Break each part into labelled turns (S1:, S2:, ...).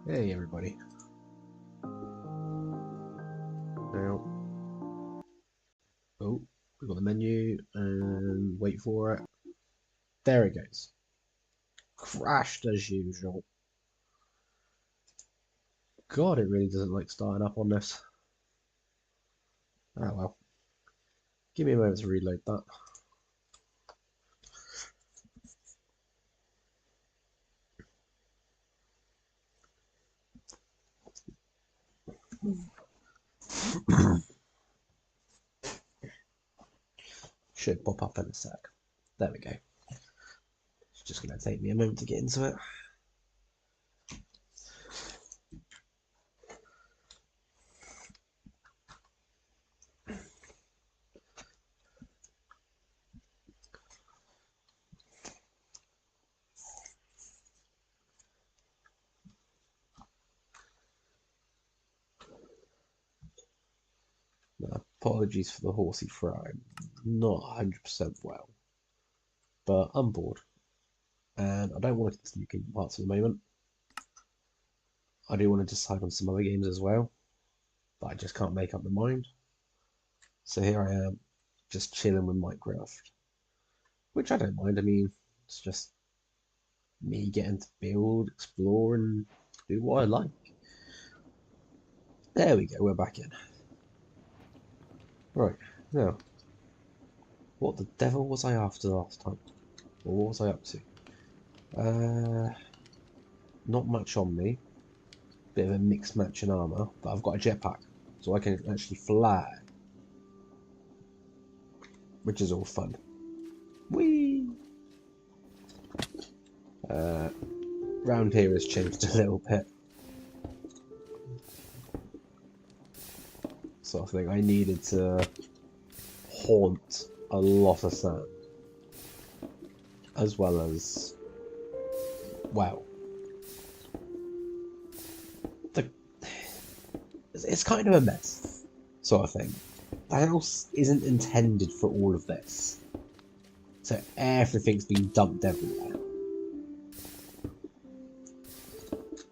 S1: Hey everybody. Now, oh, we've got the menu and wait for it. There it goes. Crashed as usual. God, it really doesn't like starting up on this. Ah well. Give me a moment to reload that. Should pop up in a sec. There we go. It's just going to take me a moment to get into it. Now, apologies for the horsey fry. I'm not 100% well, but I'm bored. And I don't want to continue Kingdom Hearts at the moment. I do want to decide on some other games as well, but I just can't make up my mind. So here I am, just chilling with Minecraft, which I don't mind. I mean, it's just me getting to build, explore, and do what I like. There we go, we're back in. Right, now, what the devil was I after last time? Or what was I up to? Not much on me. Bit of a mixed match in armor, but I've got a jetpack, so I can actually fly, which is all fun. Whee! Round here has changed a little bit. So I think I needed to haunt a lot of sand, as well as, well, it's kind of a mess, sort of thing. The house isn't intended for all of this, so everything's been dumped everywhere.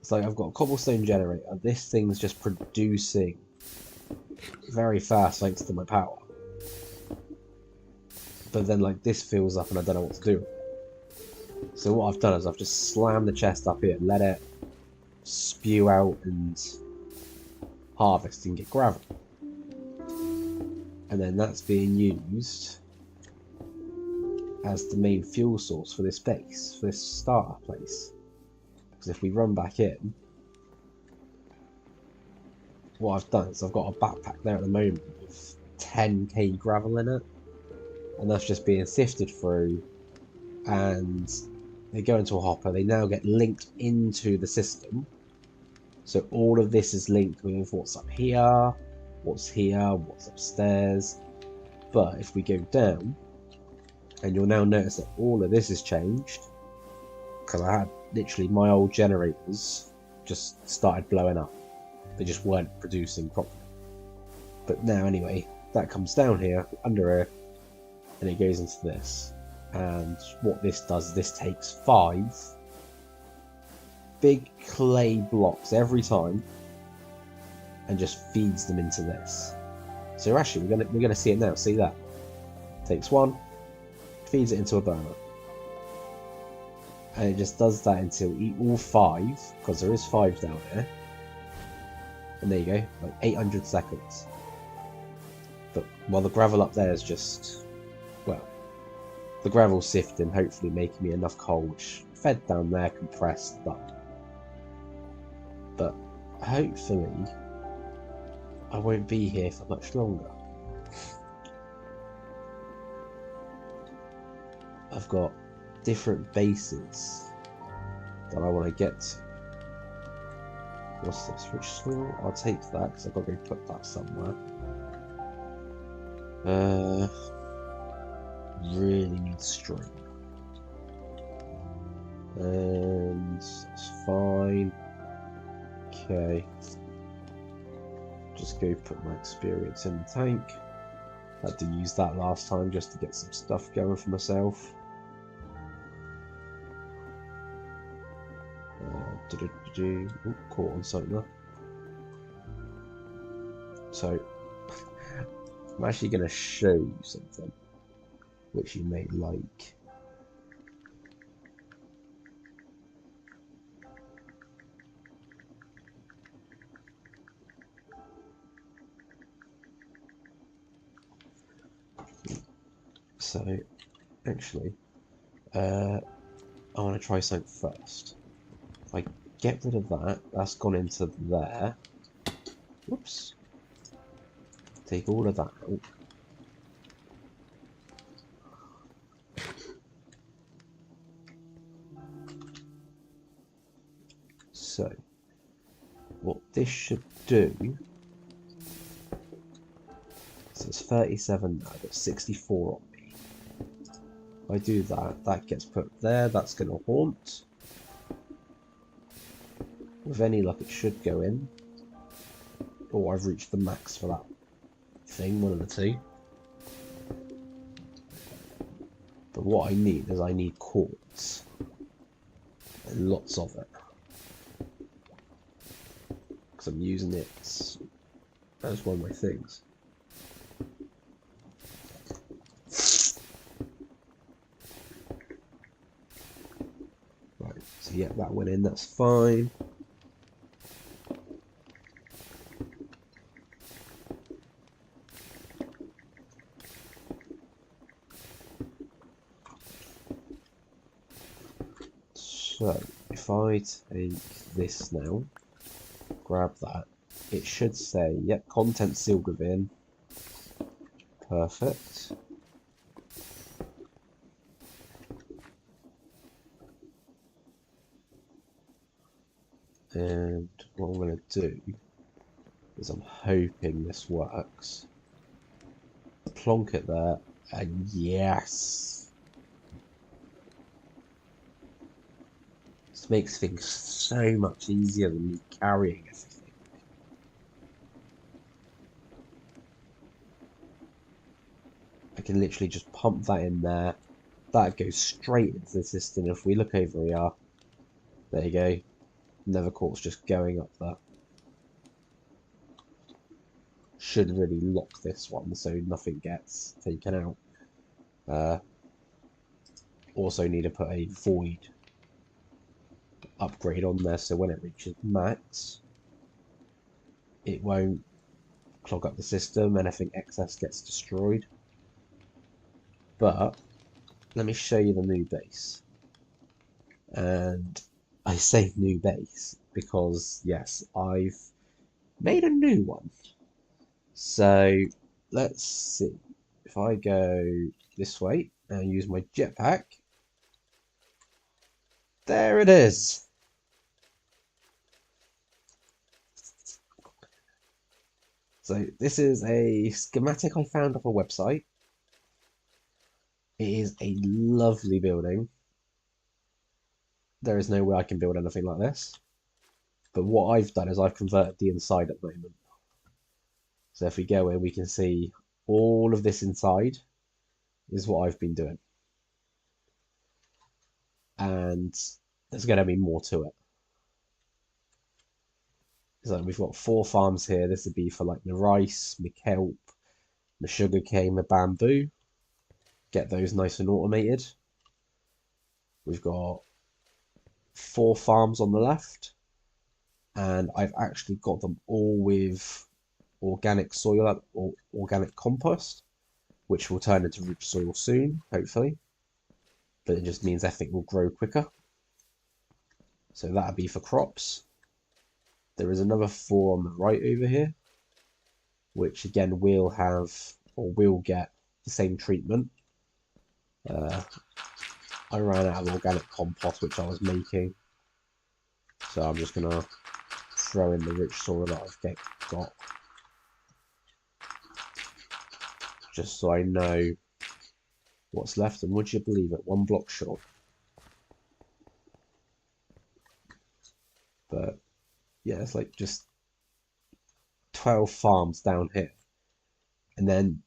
S1: So I've got a cobblestone generator. This thing's just producing very fast thanks to my power. But then like this fills up and I don't know what to do. So what I've done is I've just slammed the chest up here, let it spew out and harvest and get gravel. And then that's being used as the main fuel source for this base, for this starter place. Because if we run back in, what I've done is I've got a backpack there at the moment with 10k gravel in it, and that's just being sifted through, and they go into a hopper. They now get linked into the system, so all of this is linked with what's up here, what's upstairs. But if we go down, and you'll now notice that all of this has changed, because I had literally my old generators just started blowing up. They just weren't producing properly. But now anyway, that comes down here, under here, and it goes into this. And what this does, this takes 5 big clay blocks every time and just feeds them into this. So actually we're gonna see it now. See that? Takes 1, feeds it into a burner. And it just does that until all 5, because there is 5 down here. And there you go, like 800 seconds. But while the gravel up there is just, well, the gravel sifting, hopefully making me enough coal, which fed down there, compressed, done. But hopefully I won't be here for much longer. I've got different bases that I want to get to. What's this? Which school? I'll take that because I've got to go put that somewhere. Really need string. And that's fine. Okay. Just go put my experience in the tank. Had to use that last time just to get some stuff going for myself. Ooh, caught on something there. So I'm actually going to show you something which you may like. So actually, I want to try something first. If I get rid of that, that's gone into there. Whoops. Take all of that out. So, what this should do, so it's 37 now, I've got 64 on me. If I do that, that gets put there, that's going to haunt. With any luck, it should go in. Or I've reached the max for that thing, one of the two. But what I need is I need quartz. And lots of it. Because I'm using it as one of my things. Right, so yeah, that went in, that's fine. So, if I take this now, grab that, it should say, yep, content sealed within. Perfect. And what I'm going to do is I'm hoping this works. Plonk it there, and yes! This makes things so much easier than me carrying everything. I can literally just pump that in there. That goes straight into the system. If we look over here, there you go. Nether quartz just going up there. Should really lock this one so nothing gets taken out. Also need to put a void upgrade on there so when it reaches max, it won't clog up the system, anything excess gets destroyed. But let me show you the new base. And I say new base because yes, I've made a new one. So let's see. If I go this way and use my jetpack, there it is. So this is a schematic I found off a website. It is a lovely building. There is no way I can build anything like this. But what I've done is I've converted the inside at the moment. So if we go in, we can see all of this inside is what I've been doing. And there's going to be more to it. So we've got 4 farms here. This would be for like the rice, my kelp, my sugarcane, my bamboo. Get those nice and automated. We've got 4 farms on the left. And I've actually got them all with organic soil or organic compost, which will turn into rich soil soon, hopefully. But it just means everything will grow quicker. So that'll be for crops. There is another 4 on the right over here, which again will have or will get the same treatment. I ran out of organic compost which I was making, so I'm just gonna throw in the rich soil that I've got, just so I know what's left. And would you believe it, 1 block short. But yeah, it's like just 12 farms down here, and then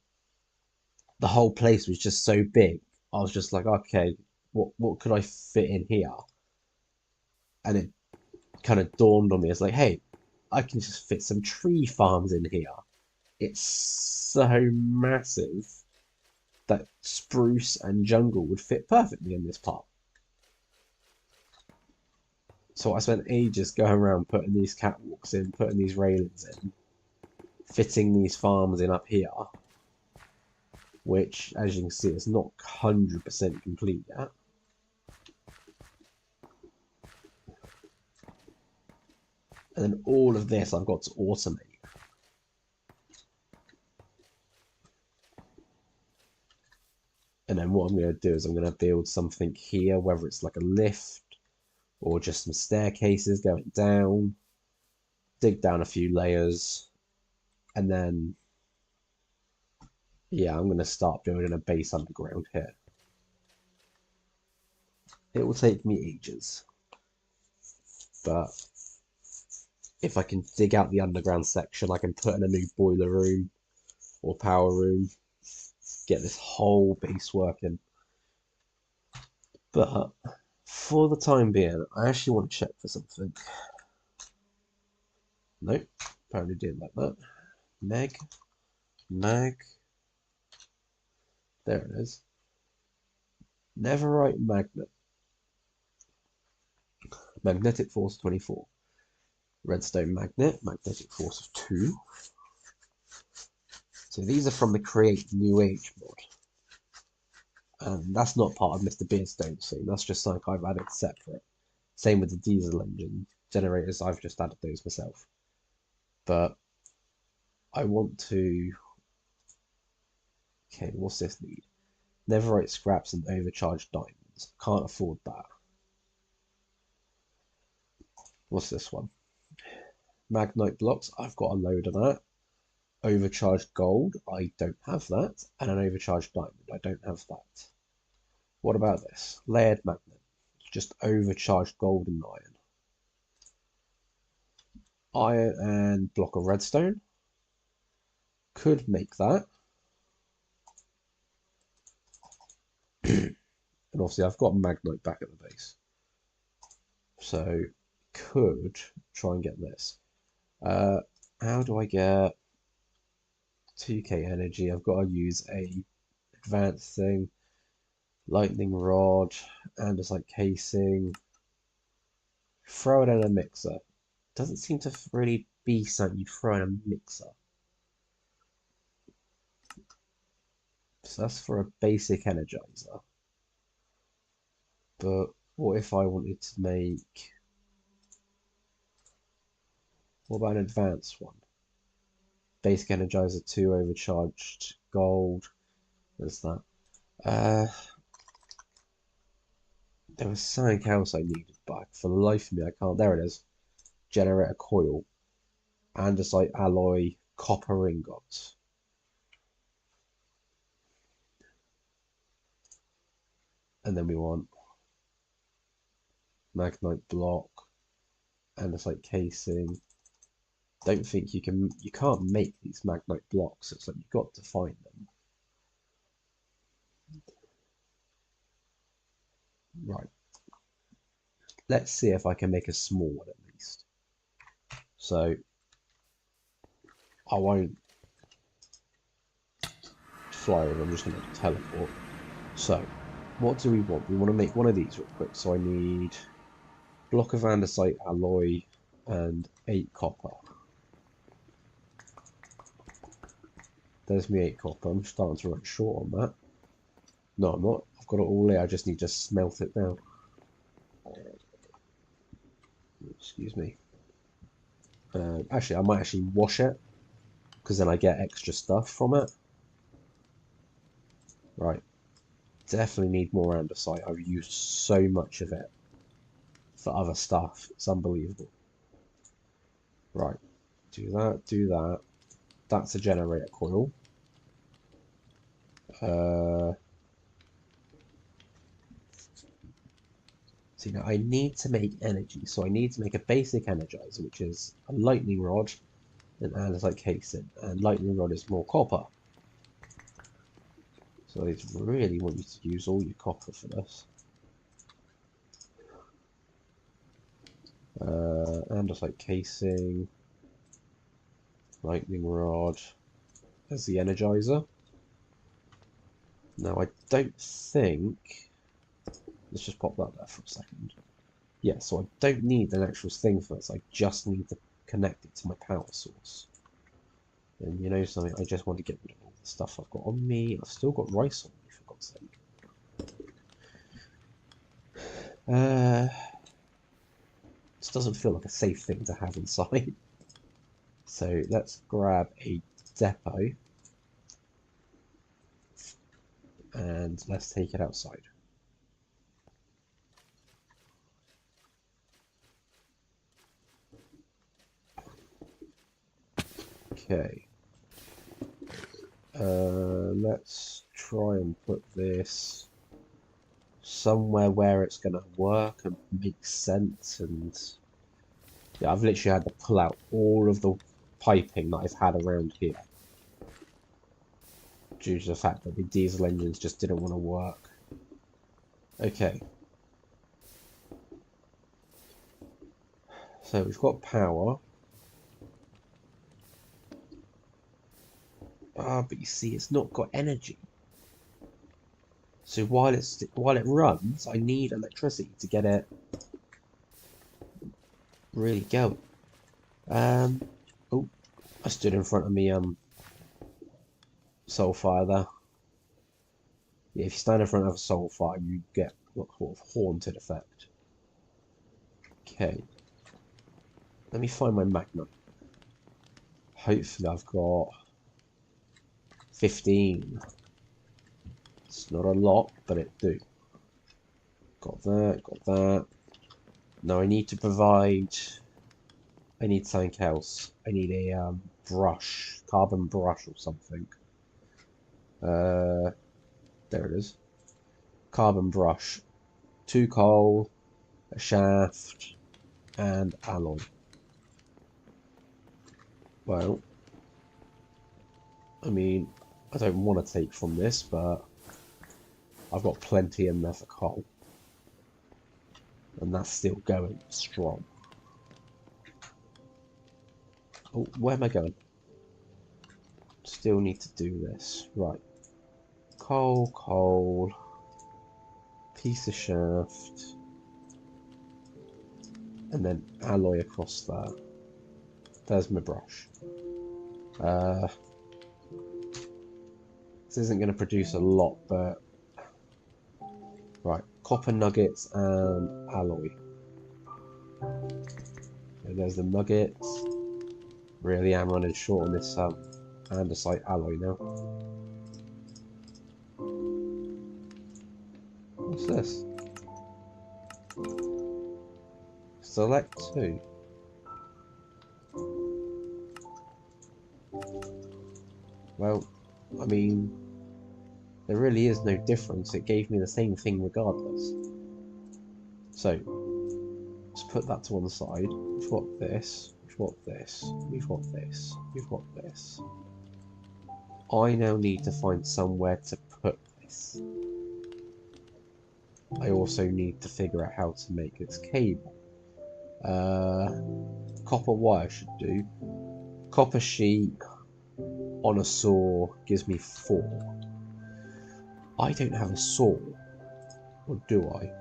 S1: the whole place was just so big. I was just like, okay, what could I fit in here? And it kind of dawned on me as like, hey, I can just fit some tree farms in here. It's so massive that spruce and jungle would fit perfectly in this part. So I spent ages going around putting these catwalks in, putting these railings in, fitting these farms in up here, which, as you can see, is not 100% complete yet. And then all of this I've got to automate. And then what I'm going to do is I'm going to build something here, whether it's like a lift or just some staircases going down, dig down a few layers, and then, yeah, I'm going to start building a base underground here. It will take me ages, but if I can dig out the underground section, I can put in a new boiler room or power room, get this whole base working. But for the time being, I actually want to check for something. Nope, apparently didn't like that. Mag. There it is. Netherite magnet. Magnetic force 24. Redstone magnet, magnetic force of 2. So these are from the Create New Age mod. And that's not part of Mr. Beardstone's thing, that's just something I've added separate. Same with the diesel engine generators, I've just added those myself. But I want to... Okay, what's this need? Netherite scraps and overcharged diamonds. Can't afford that. What's this one? Magnite blocks, I've got a load of that. Overcharged gold, I don't have that. And an overcharged diamond, I don't have that. What about this? Layered magnet, just overcharged gold and iron. Iron and block of redstone. Could make that. And obviously I've got magnite back at the base. So could try and get this. How do I get 2k energy? I've got to use a advanced thing. Lightning rod, andesite casing. Throw it in a mixer. Doesn't seem to really be something you'd throw in a mixer. So that's for a basic energizer. But what if I wanted to make... What about an advanced one? Basic energizer 2, overcharged gold. There's that. There was something else I needed, but for the life of me I can't. There it is. Generator coil. Andesite alloy copper ingots. And then we want magnite block, andesite casing. Don't think you can't make these magnite blocks. It's like you've got to find them. Right. Let's see if I can make a small one at least. So I won't fly over, I'm just going to teleport. So what do we want? We want to make one of these real quick. So I need block of andesite alloy and 8 copper. There's me 8 copper. I'm starting to run short on that. No, I'm not. I've got it all here. I just need to smelt it down. Excuse me. Actually, I might actually wash it, because then I get extra stuff from it. Right. Definitely need more andesite. I've used so much of it for other stuff. It's unbelievable. Right. Do that, do that. That's a generator coil. See, now I need to make energy, so I need to make a basic energizer, which is a lightning rod and andesite casing, and lightning rod is more copper. So I really want you to use all your copper for this. Andesite casing, lightning rod. There's the energizer. Now I don't think. Let's just pop that there for a second. Yeah, so I don't need an actual thing for this. I just need to connect it to my power source. And you know something? I just want to get rid of all the stuff I've got on me. I've still got rice on me, for God's sake. This doesn't feel like a safe thing to have inside. So let's grab a depot and let's take it outside. Okay. Let's try and put this somewhere where it's going to work and make sense. And yeah, I've literally had to pull out all of the piping that I've had around here due to the fact that the diesel engines just didn't want to work. Okay. So we've got power. But you see, it's not got energy. So while it runs, I need electricity to get it really going. Oh, I stood in front of me soul fire there. Yeah, if you stand in front of a soul fire, you get what sort of haunted effect. Okay. Let me find my magnet. Hopefully I've got 15. It's not a lot, but it do. Got that, got that. Now I need to provide... I need something else. I need a brush, carbon brush or something. There it is. Carbon brush. 2 coal, a shaft, and alloy. Well, I mean, I don't want to take from this, but I've got plenty in there for coal. And that's still going strong. Oh, where am I going? Still need to do this. Right. Coal, coal. Piece of shaft. And then alloy across there. There's my brush. This isn't going to produce a lot, but... Right. Copper nuggets and alloy. Okay, there's the nuggets. Really am running short on this andesite alloy now. What's this? Select 2. Well, I mean, there really is no difference. It gave me the same thing regardless. So, let's put that to one side. We've got this, we've got this, we've got this, we've got this. I now need to find somewhere to put this. I also need to figure out how to make this cable. Copper wire should do. Copper sheet on a saw gives me 4. I don't have a saw. Or do I?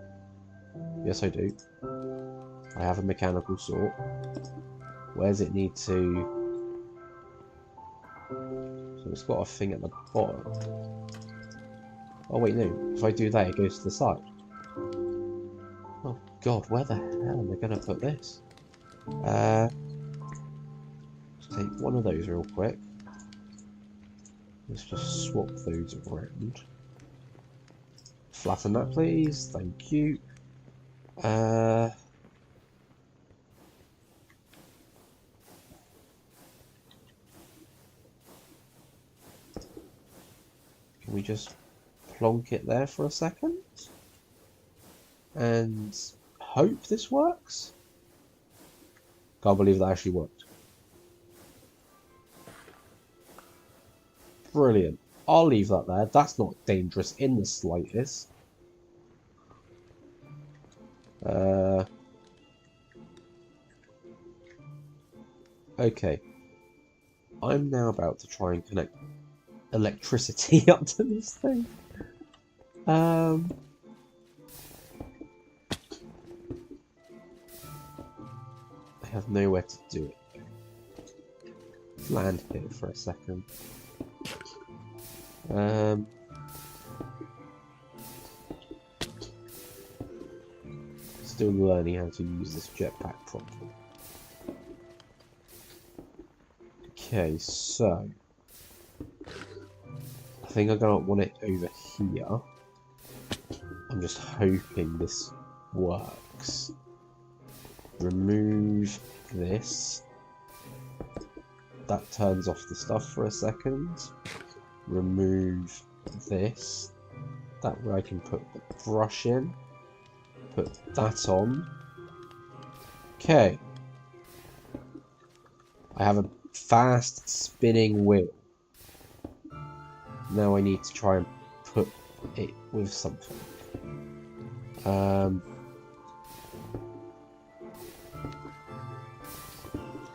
S1: Yes, I do. I have a mechanical saw. Where does it need to... So it's got a thing at the bottom. Oh wait, no. If I do that, it goes to the side. Oh god, where the hell am I going to put this? Let's take one of those real quick. Let's just swap those around. Flatten that, please. Thank you. Can we just plonk it there for a second? And hope this works? Can't believe that actually worked. Brilliant. I'll leave that there. That's not dangerous in the slightest. Okay. I'm now about to try and connect electricity up to this thing. I have nowhere to do it. Let's land here for a second. Still learning how to use this jetpack properly. Okay, so I think I'm gonna want it over here. I'm just hoping this works. Remove this. That turns off the stuff for a second. Remove this. That way I can put the brush in. Put that on. Okay. I have a fast spinning wheel. Now I need to try and put it with something.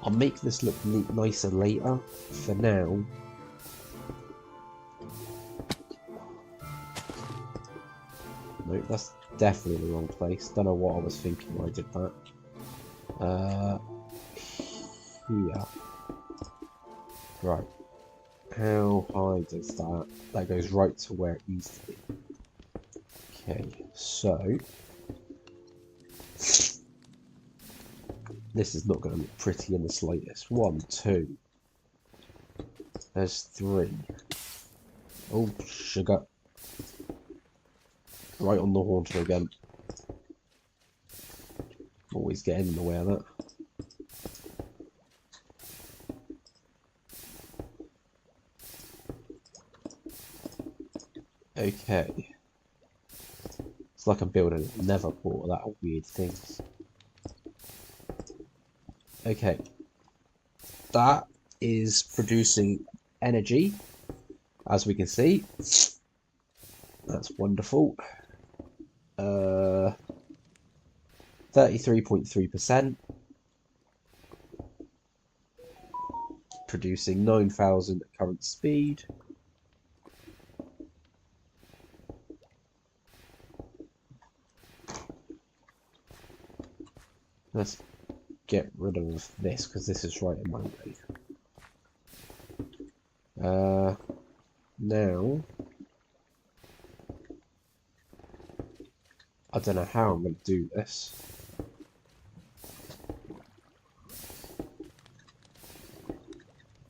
S1: I'll make this look nicer later. For now, nope, that's definitely the wrong place. Don't know what I was thinking when I did that. Here. Right. How high does that? That goes right to where it needs to be. Okay, so this is not going to look pretty in the slightest. 1, 2. There's 3. Oh, sugar. Right on the haunter again. Always getting in the way of that. Okay. It's like I'm building a Neverport, that weird things. Okay. That is producing energy, as we can see. That's wonderful. 33.3%. Producing 9,000 at current speed. Let's get rid of this because this is right in my way. Now, I don't know how I'm going to do this.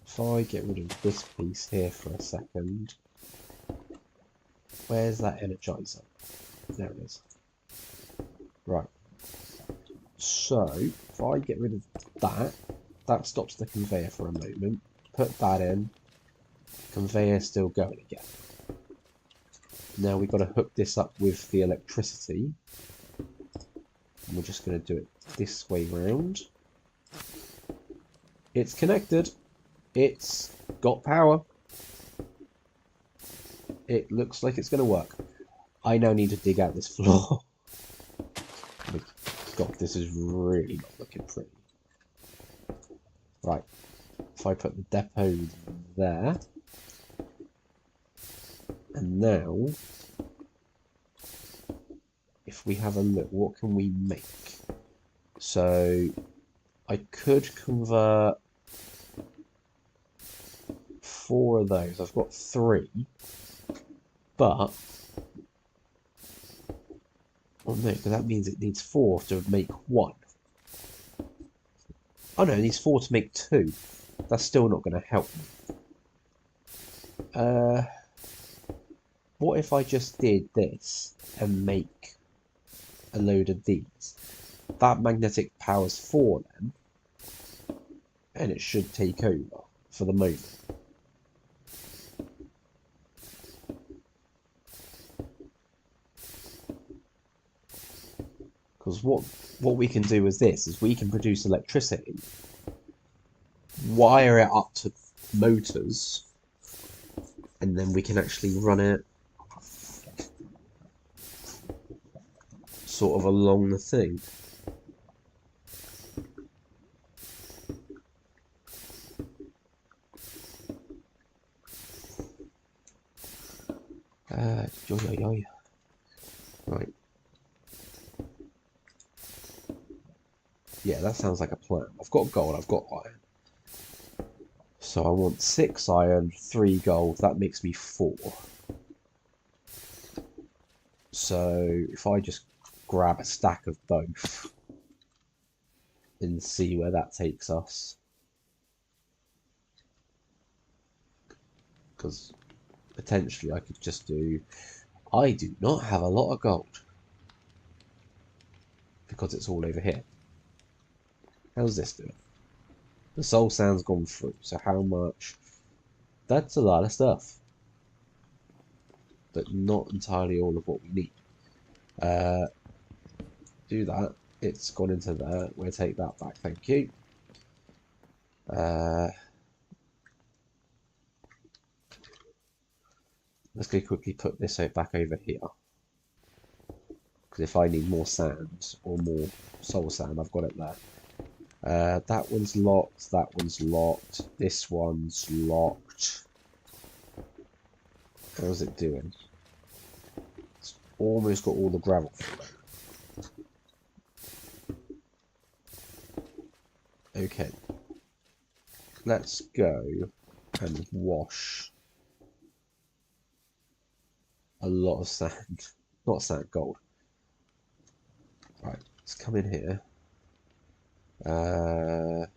S1: If I get rid of this piece here for a second, where's that energizer? There it is. Right. So, if I get rid of that, that stops the conveyor for a moment. Put that in. Conveyor still going again. Now we've got to hook this up with the electricity. And we're just going to do it this way round. It's connected. It's got power. It looks like it's going to work. I now need to dig out this floor. God, this is really not looking pretty. Right. If I put the depot there. And now, if we have a look, what can we make? So, I could convert 4 of those. I've got 3. But, oh no, because that means it needs 4 to make 1. Oh no, it needs 4 to make 2. That's still not going to help me. What if I just did this and make a load of these? That magnetic power's 4 then, and it should take over for the moment. Because what we can do with this is we can produce electricity, wire it up to motors, and then we can actually run it sort of along the thing. Yo, yo, yo. Right. Yeah, that sounds like a plan. I've got gold, I've got iron. So I want 6 iron, 3 gold. That makes me 4. So if I just grab a stack of both and see where that takes us. Because potentially I could just do... I do not have a lot of gold. Because it's all over here. How's this doing? The soul sand's gone through, so how much? That's a lot of stuff. But not entirely all of what we need. Do that. It's gone into there. We'll take that back, thank you. Let's go quickly put this back over here. Because if I need more sand or more soul sand, I've got it there. That one's locked, that one's locked, this one's locked. How's it doing? It's almost got all the gravel through it. Okay. Let's go and wash a lot of sand. Not sand, gold. Right, let's come in here. That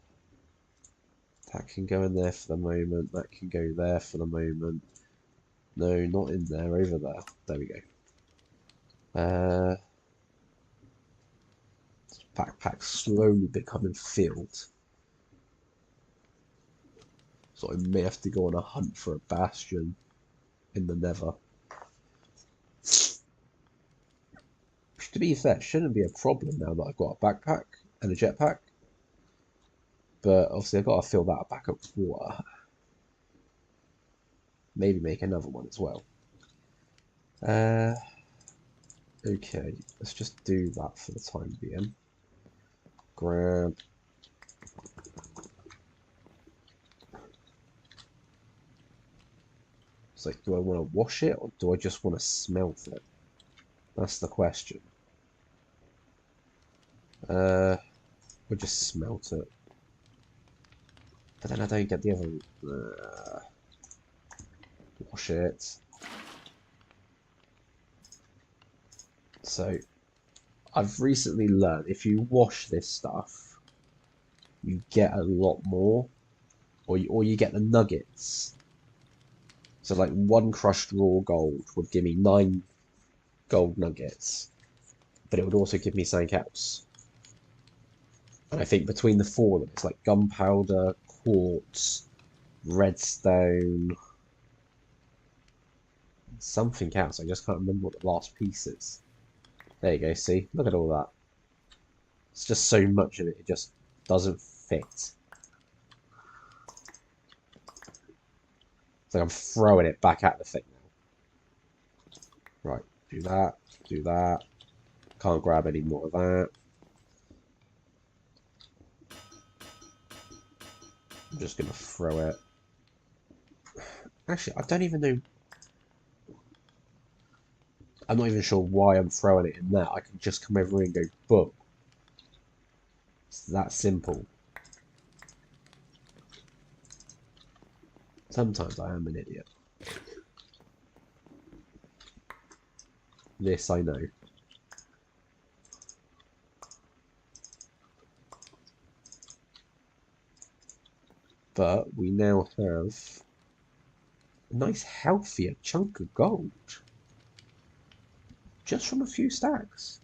S1: can go in there for the moment. That can go there for the moment. No, not in there. Over there. There we go. Backpack slowly becoming filled. So I may have to go on a hunt for a bastion in the Nether. Which, to be fair, shouldn't be a problem now that I've got a backpack and a jetpack. But obviously I've got to fill that back up with water. Maybe make another one as well. Okay, let's just do that for the time being. Grab. It's like, do I want to wash it or do I just want to smelt it? That's the question. We'll just smelt it. But then I don't get the other... wash it. So, I've recently learned if you wash this stuff, you get a lot more. Or you get the nuggets. So like 1 crushed raw gold would give me 9 gold nuggets. But it would also give me something else. And I think between the 4 of them, it's like gunpowder, quartz, redstone, something else. I just can't remember what the last piece is. There you go, see? Look at all that. It's just so much of it, it just doesn't fit. It's like I'm throwing it back at the thing now. Right, do that, do that. Can't grab any more of that. I'm just going to throw it. Actually, I don't even know. I'm not even sure why I'm throwing it in there. I can just come over here and go, boom. It's that simple. Sometimes I am an idiot. This I know. But we now have a nice healthier chunk of gold. Just from a few stacks.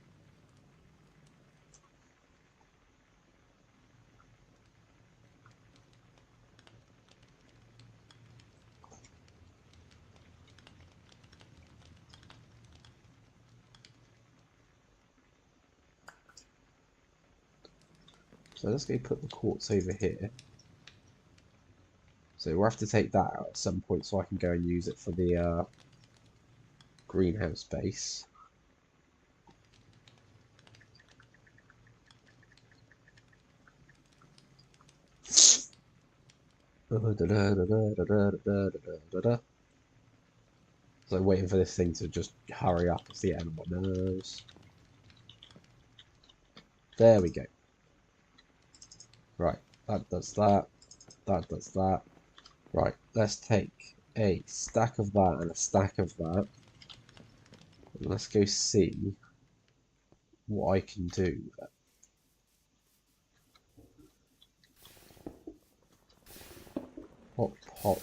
S1: So let's go put the quartz over here. So we'll have to take that out at some point so I can go and use it for the greenhouse base. So I'm waiting for this thing to just hurry up. It's the end of my nerves. There we go. Right, that does that. That does that. Right, let's take a stack of that and a stack of that. And let's go see what I can do with it. Pop, pop,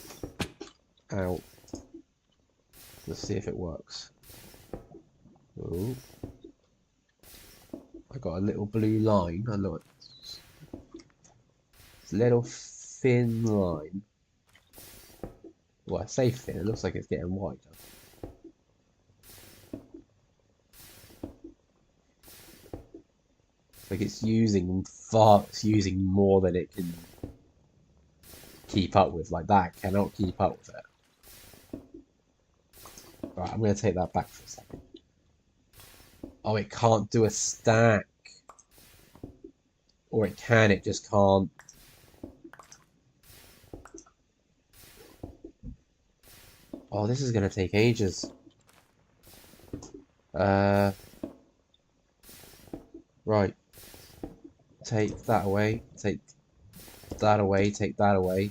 S1: out. Let's see if it works. Oh, I got a little blue line. I know it's a little thin line. Well, I say thin. It looks like it's getting wider. Like it's using more than it can keep up with. Like that cannot keep up with it. Right, I'm going to take that back for a second. Oh, it can't do a stack. Or it can, it just can't. Oh, this is going to take ages. Right. Take that away. Take that away. Take that away.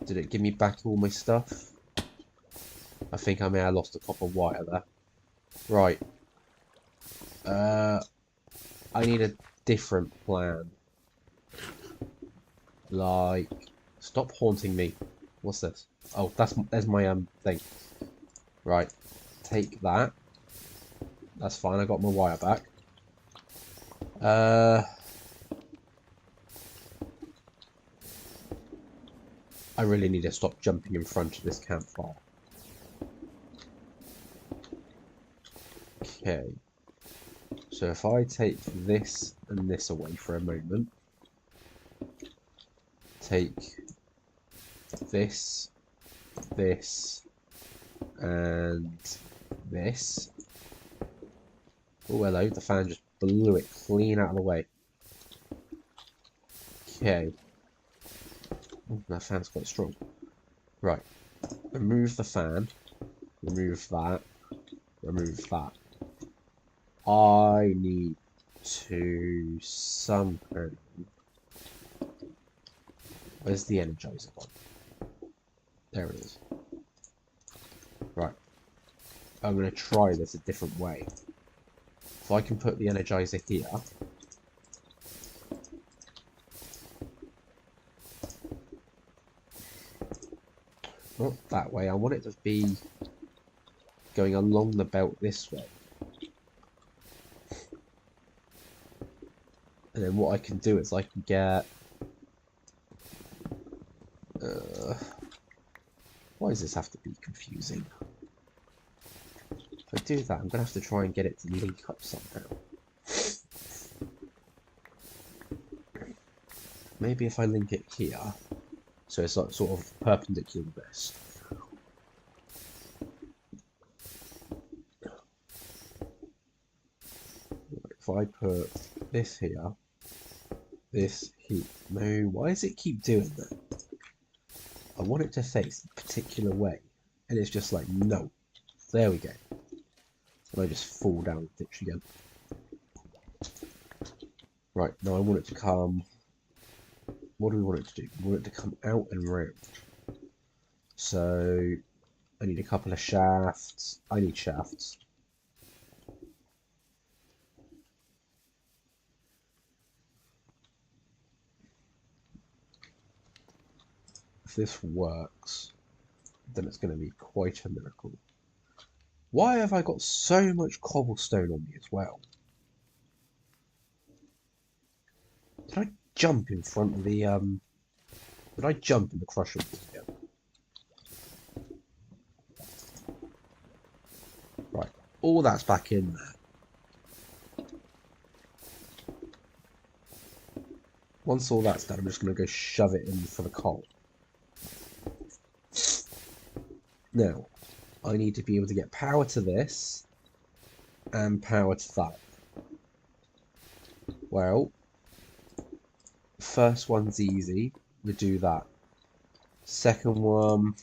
S1: Did it give me back all my stuff? I think I may have lost a copper wire there. Right. I need a different plan. Like, stop haunting me. What's this? Oh, there's my thing. Right. Take that. That's fine. I got my wire back. I really need to stop jumping in front of this campfire. Okay. So if I take this and this away for a moment, take this, this, and this. Oh, hello, the fan just blew it clean out of the way. Okay. Oh, that fan's quite strong. Right. Remove the fan. Remove that. Remove that. I need to somehow... Where's the energizer one? There it is. Right. I'm going to try this a different way. If I can put the energizer here... Not that way. I want it to be going along the belt this way. And then what I can do is I can get... why does this have to be confusing? If I do that, I'm going to have to try and get it to link up somehow. Maybe if I link it here, so it's like sort of perpendicular to this. If I put this here, this here. No, why does it keep doing that? I want it to face a particular way, and it's just like, no. There we go. And I just fall down the ditch again. Right, now I want it to come... What do we want it to do? We want it to come out and round. So, I need a couple of shafts. I need shafts. If this works, then it's going to be quite a miracle. Why have I got so much cobblestone on me as well? Did I jump in front of the, Did I jump in the crusher again? Right, all that's back in there. Once all that's done, I'm just going to go shove it in for the coal. Now, I need to be able to get power to this and power to that. Well, first one's easy. We do that. Second one,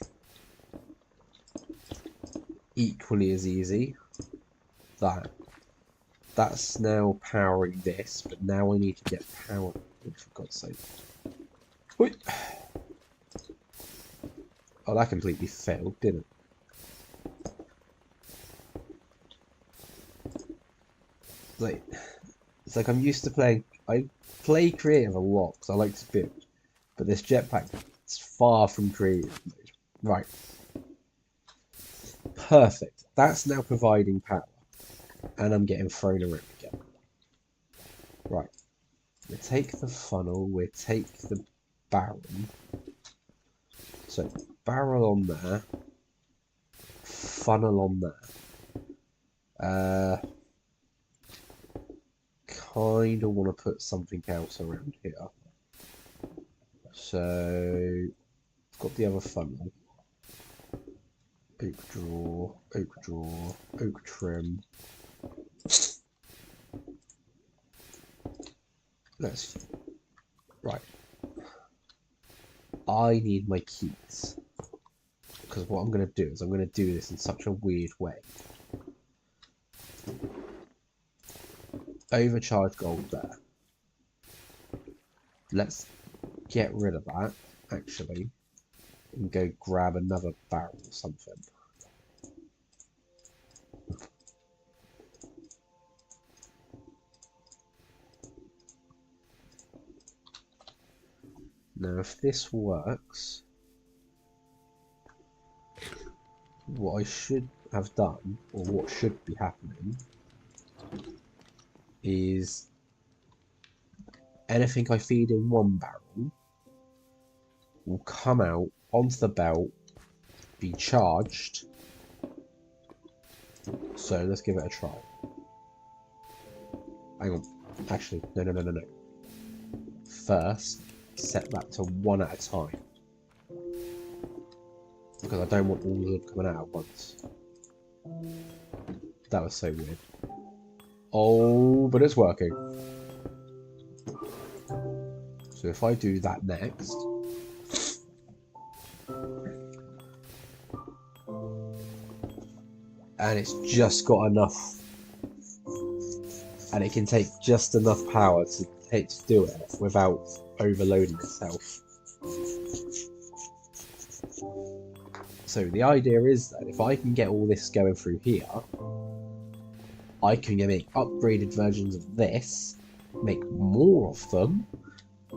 S1: equally as easy. That's now powering this, but now I need to get power. Oh, for God's sake. Wait. Oh, that completely failed, didn't it? It's like I'm used to playing. I play creative a lot because I like to build, but this jetpack is far from creative mode. Right. Perfect. That's now providing power, and I'm getting thrown around again. Right. We take the funnel. We take the barrel. So barrel on there. Funnel on there. Kind of want to put something else around here. So I've got the other funnel. Oak drawer, oak trim. Right. I need my keys. Because what I'm going to do is I'm going to do this in such a weird way. Overcharge gold there. Let's get rid of that, actually, and go grab another barrel or something. Now, if this works, what I should have done, or what should be happening, is anything I feed in one barrel will come out onto the belt, be charged. So let's give it a try. Hang on. Actually, no. First, set that to one at a time. Because I don't want all of them coming out at once. That was so weird. Oh, but it's working. So if I do that next. And it's just got enough. And it can take just enough power to do it without overloading itself. So the idea is that if I can get all this going through here, I can make upgraded versions of this, make more of them,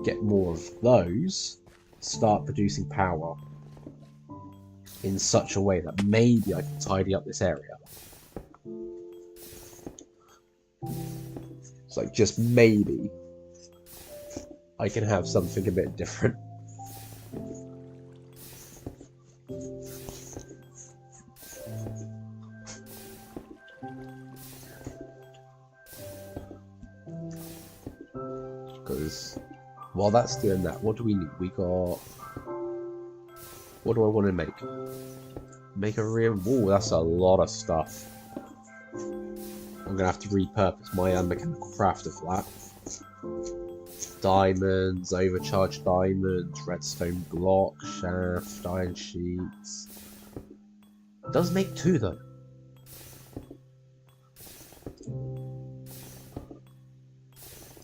S1: get more of those, start producing power in such a way that maybe I can tidy up this area. It's like just maybe I can have something a bit different. Because while that's doing that, what do we need? We got... What do I want to make? Make a real... Whoa, that's a lot of stuff. I'm going to have to repurpose my mechanical crafter for that. Diamonds, overcharged diamonds, redstone block, shaft, iron sheets. It does make 2 though.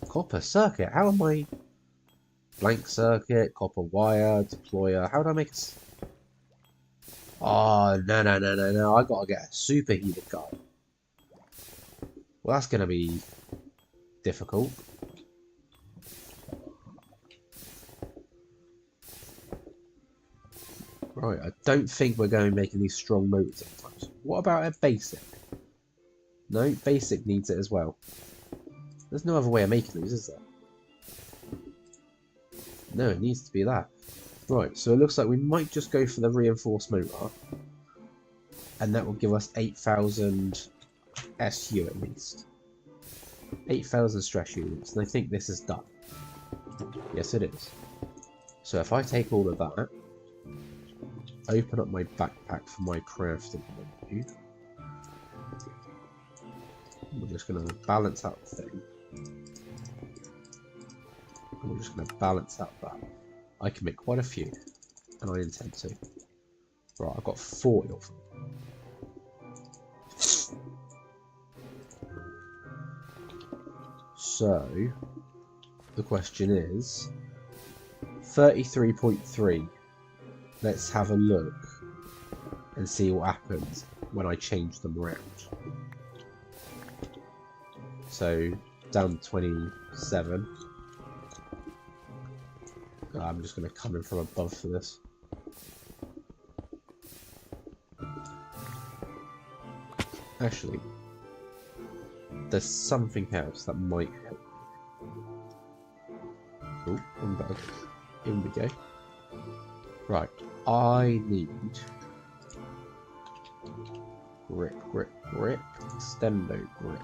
S1: Copper circuit, how am I... Blank circuit, copper wire, deployer, how do I make a... Oh, no, I gotta get a superheated guy. Well, that's gonna be difficult. Right, I don't think we're going to be making these strong motors sometimes. What about a basic? No, basic needs it as well. There's no other way of making these, is there? No, it needs to be that. Right, so it looks like we might just go for the reinforced motor. And that will give us 8,000 SU at least. 8,000 stress units, and I think this is done. Yes, it is. So if I take all of that, open up my backpack for my crafting menu. We're just going to balance out the thing. And we're just going to balance out that. I can make quite a few, and I intend to. Right, I've got 40 of them. So the question is 33.3. Let's have a look and see what happens when I change them around. So down to 27. I'm just going to come in from above for this. Actually, there's something else that might help. Oh, one bug. In we go. Right, I need grip, extendo grip.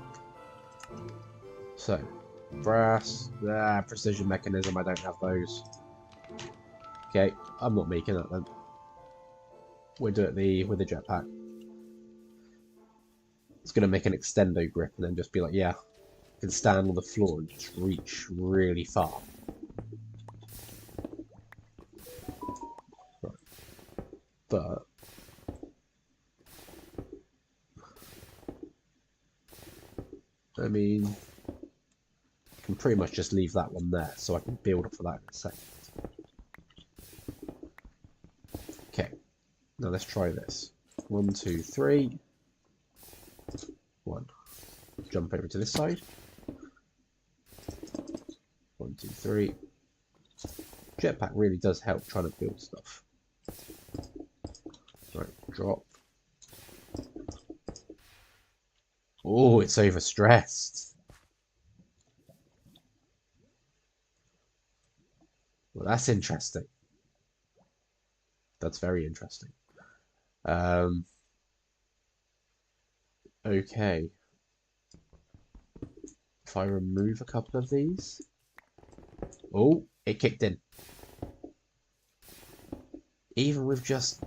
S1: So, brass, precision mechanism, I don't have those. Okay, I'm not making that then. We'll do it with the jetpack. It's going to make an extendo grip and then just be like, yeah, I can stand on the floor and just reach really far. Right. But I mean, I can pretty much just leave that one there so I can build up for that in a second. Okay, now let's try this. 1, 2, 3. 1. Jump over to this side. 1, 2, 3. Jetpack really does help trying to build stuff. Right, drop. Oh, it's overstressed. Well, that's interesting. That's very interesting. Okay. If I remove a couple of these. Oh, it kicked in. Even with just,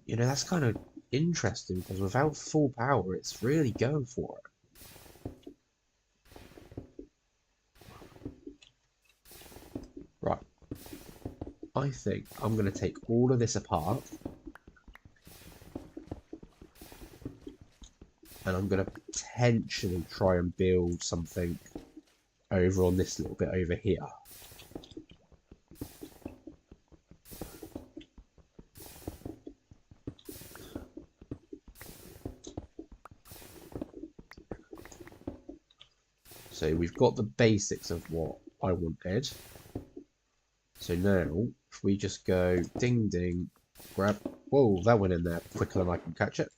S1: you know, that's kind of interesting because without full power, it's really going for it. Right. I think I'm going to take all of this apart. And I'm going to potentially try and build something over on this little bit over here. So we've got the basics of what I wanted. So now, if we just go ding ding, grab, whoa, that went in there quicker than I can catch it.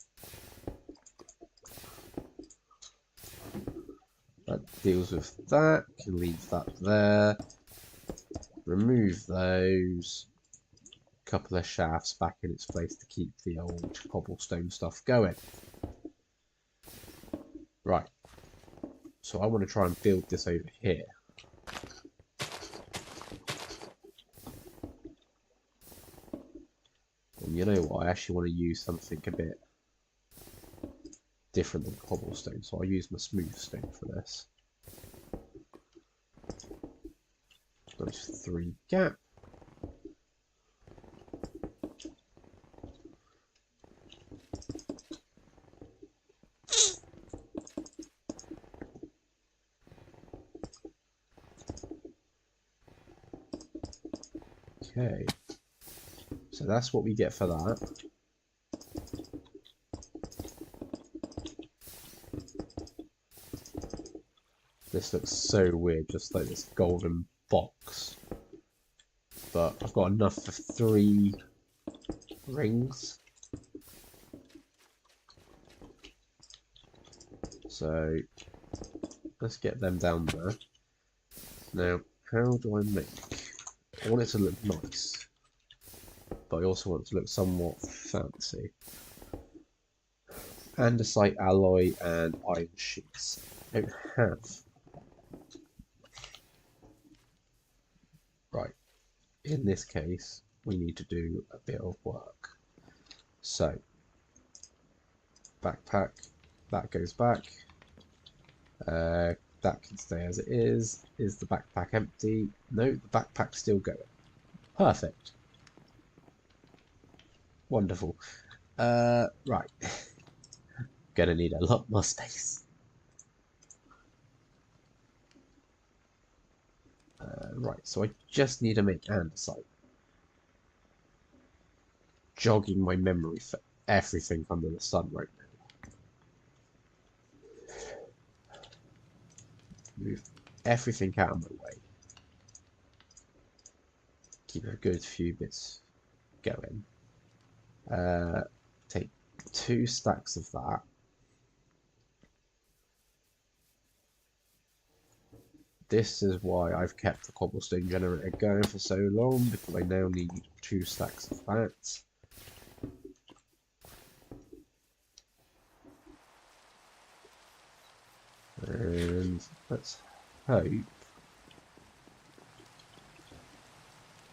S1: That deals with that, can leave that there. Remove those. Couple of shafts back in its place to keep the old cobblestone stuff going. Right. So I want to try and build this over here. And you know what? I actually want to use something a bit different than cobblestone, so I'll use my smooth stone for this. Nice 3 gap. Okay, so that's what we get for that. This looks so weird, just like this golden box. But I've got enough for 3 rings. So let's get them down there. Now, how do I make? I want it to look nice, but I also want it to look somewhat fancy. Andesite alloy and iron sheets. I don't have. Right. In this case, we need to do a bit of work. So, backpack, that goes back. That can stay as it is. Is the backpack empty? No, the backpack's still going. Perfect. Wonderful. Right. Gonna need a lot more space. Right, so I just need to make andesite. Jogging my memory for everything under the sun right now. Move everything out of my way. Keep a good few bits going. Take 2 stacks of that. This is why I've kept the cobblestone generator going for so long, because I now need 2 stacks of that. And let's hope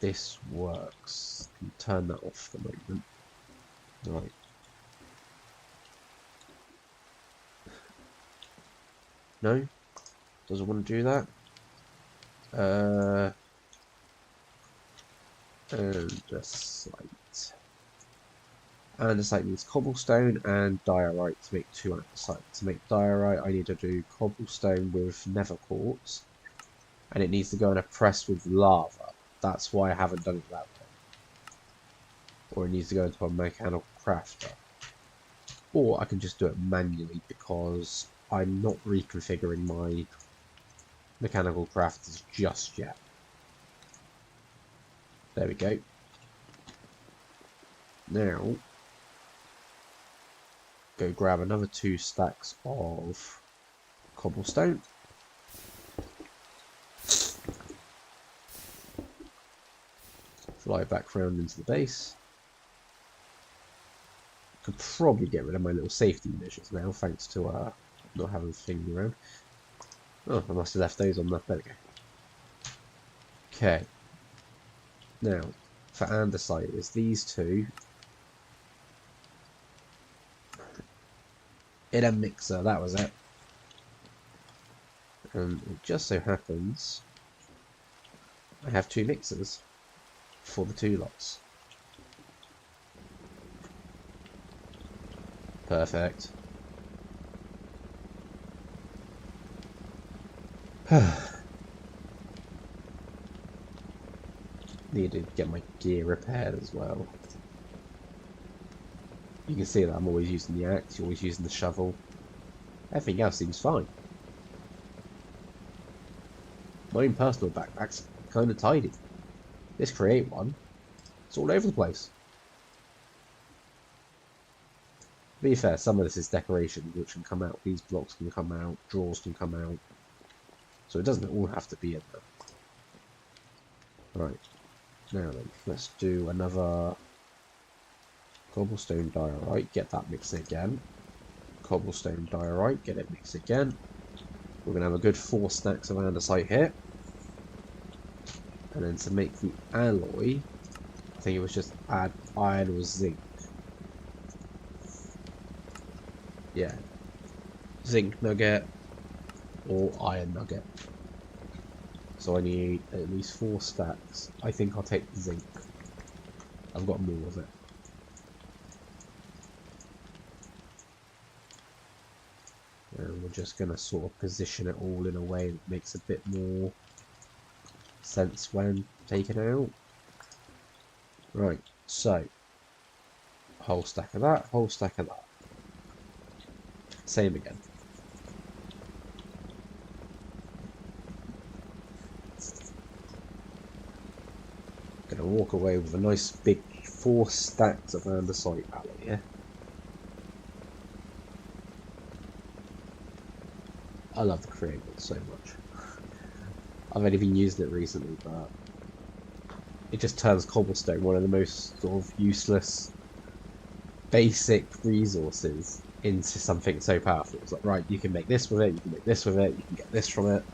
S1: this works. Can turn that off for the moment. Right. No? Doesn't want to do that? Andesite. Andesite needs cobblestone and diorite to make 2 andesite. To make diorite, I need to do cobblestone with nether quartz, and it needs to go in a press with lava. That's why I haven't done it that way. Or it needs to go into a mechanical crafter. Or I can just do it manually because I'm not reconfiguring my mechanical crafters just yet. There we go. Now, go grab another 2 stacks of cobblestone. Fly back round into the base. Could probably get rid of my little safety measures now, thanks to not having things around. Oh, I must have left those on there. There we go. Okay. Now, for andesite, it's these 2 in a mixer. That was it. And it just so happens I have 2 mixers for the 2 lots. Perfect. Need to get my gear repaired as well. You can see that I'm always using the axe, always using the shovel. Everything else seems fine. My own personal backpack's kind of tidy. This create one, it's all over the place. To be fair, some of this is decoration which can come out. These blocks can come out, drawers can come out. So it doesn't all have to be in there. Right, now then, let's do another cobblestone diorite, get that mixed again. Cobblestone diorite, get it mixed again. We're going to have a good 4 stacks of andesite here. And then to make the alloy, I think it was just add iron or zinc. Yeah, zinc nugget or iron nugget. So I need at least 4 stacks. I think I'll take zinc. I've got more of it. And we're just going to sort of position it all in a way that makes a bit more sense when taken out. Right, so whole stack of that, whole stack of that. Same again. Gonna walk away with a nice big 4 stacks of andesite alloy here. I love the creative so much. I've only been using it recently, but it just turns cobblestone, one of the most sort of useless, basic resources, into something so powerful. It's like, right, you can make this with it, you can make this with it, you can get this from it.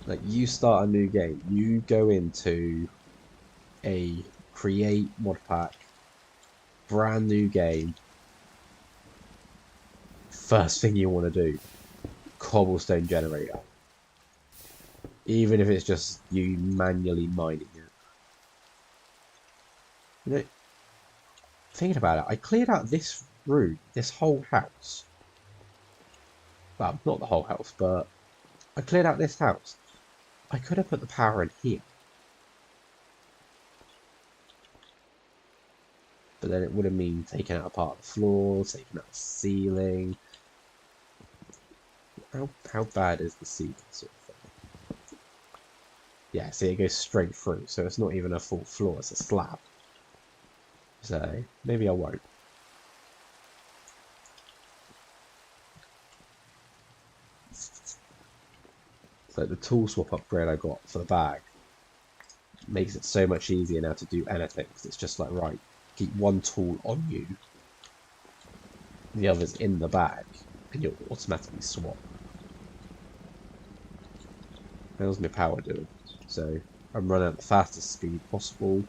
S1: Like, you start a new game, you go into a create mod pack, brand new game, first thing you want to do, cobblestone generator. Even if it's just you manually mining it. You know, thinking about it, I cleared out this room, this whole house, Well, not the whole house, but I cleared out this house. I could have put the power in here. But then it would have mean taking out a part of the floor, taking out the ceiling. How bad is the ceiling sort of thing? Yeah, see, it goes straight through, so it's not even a full floor, it's a slab. So, maybe I won't. So the tool swap upgrade I got for the bag makes it so much easier now to do anything, because it's just like, right, keep one tool on you, the other's in the bag, and you'll automatically swap. How's my power doing? So I'm running at the fastest speed possible,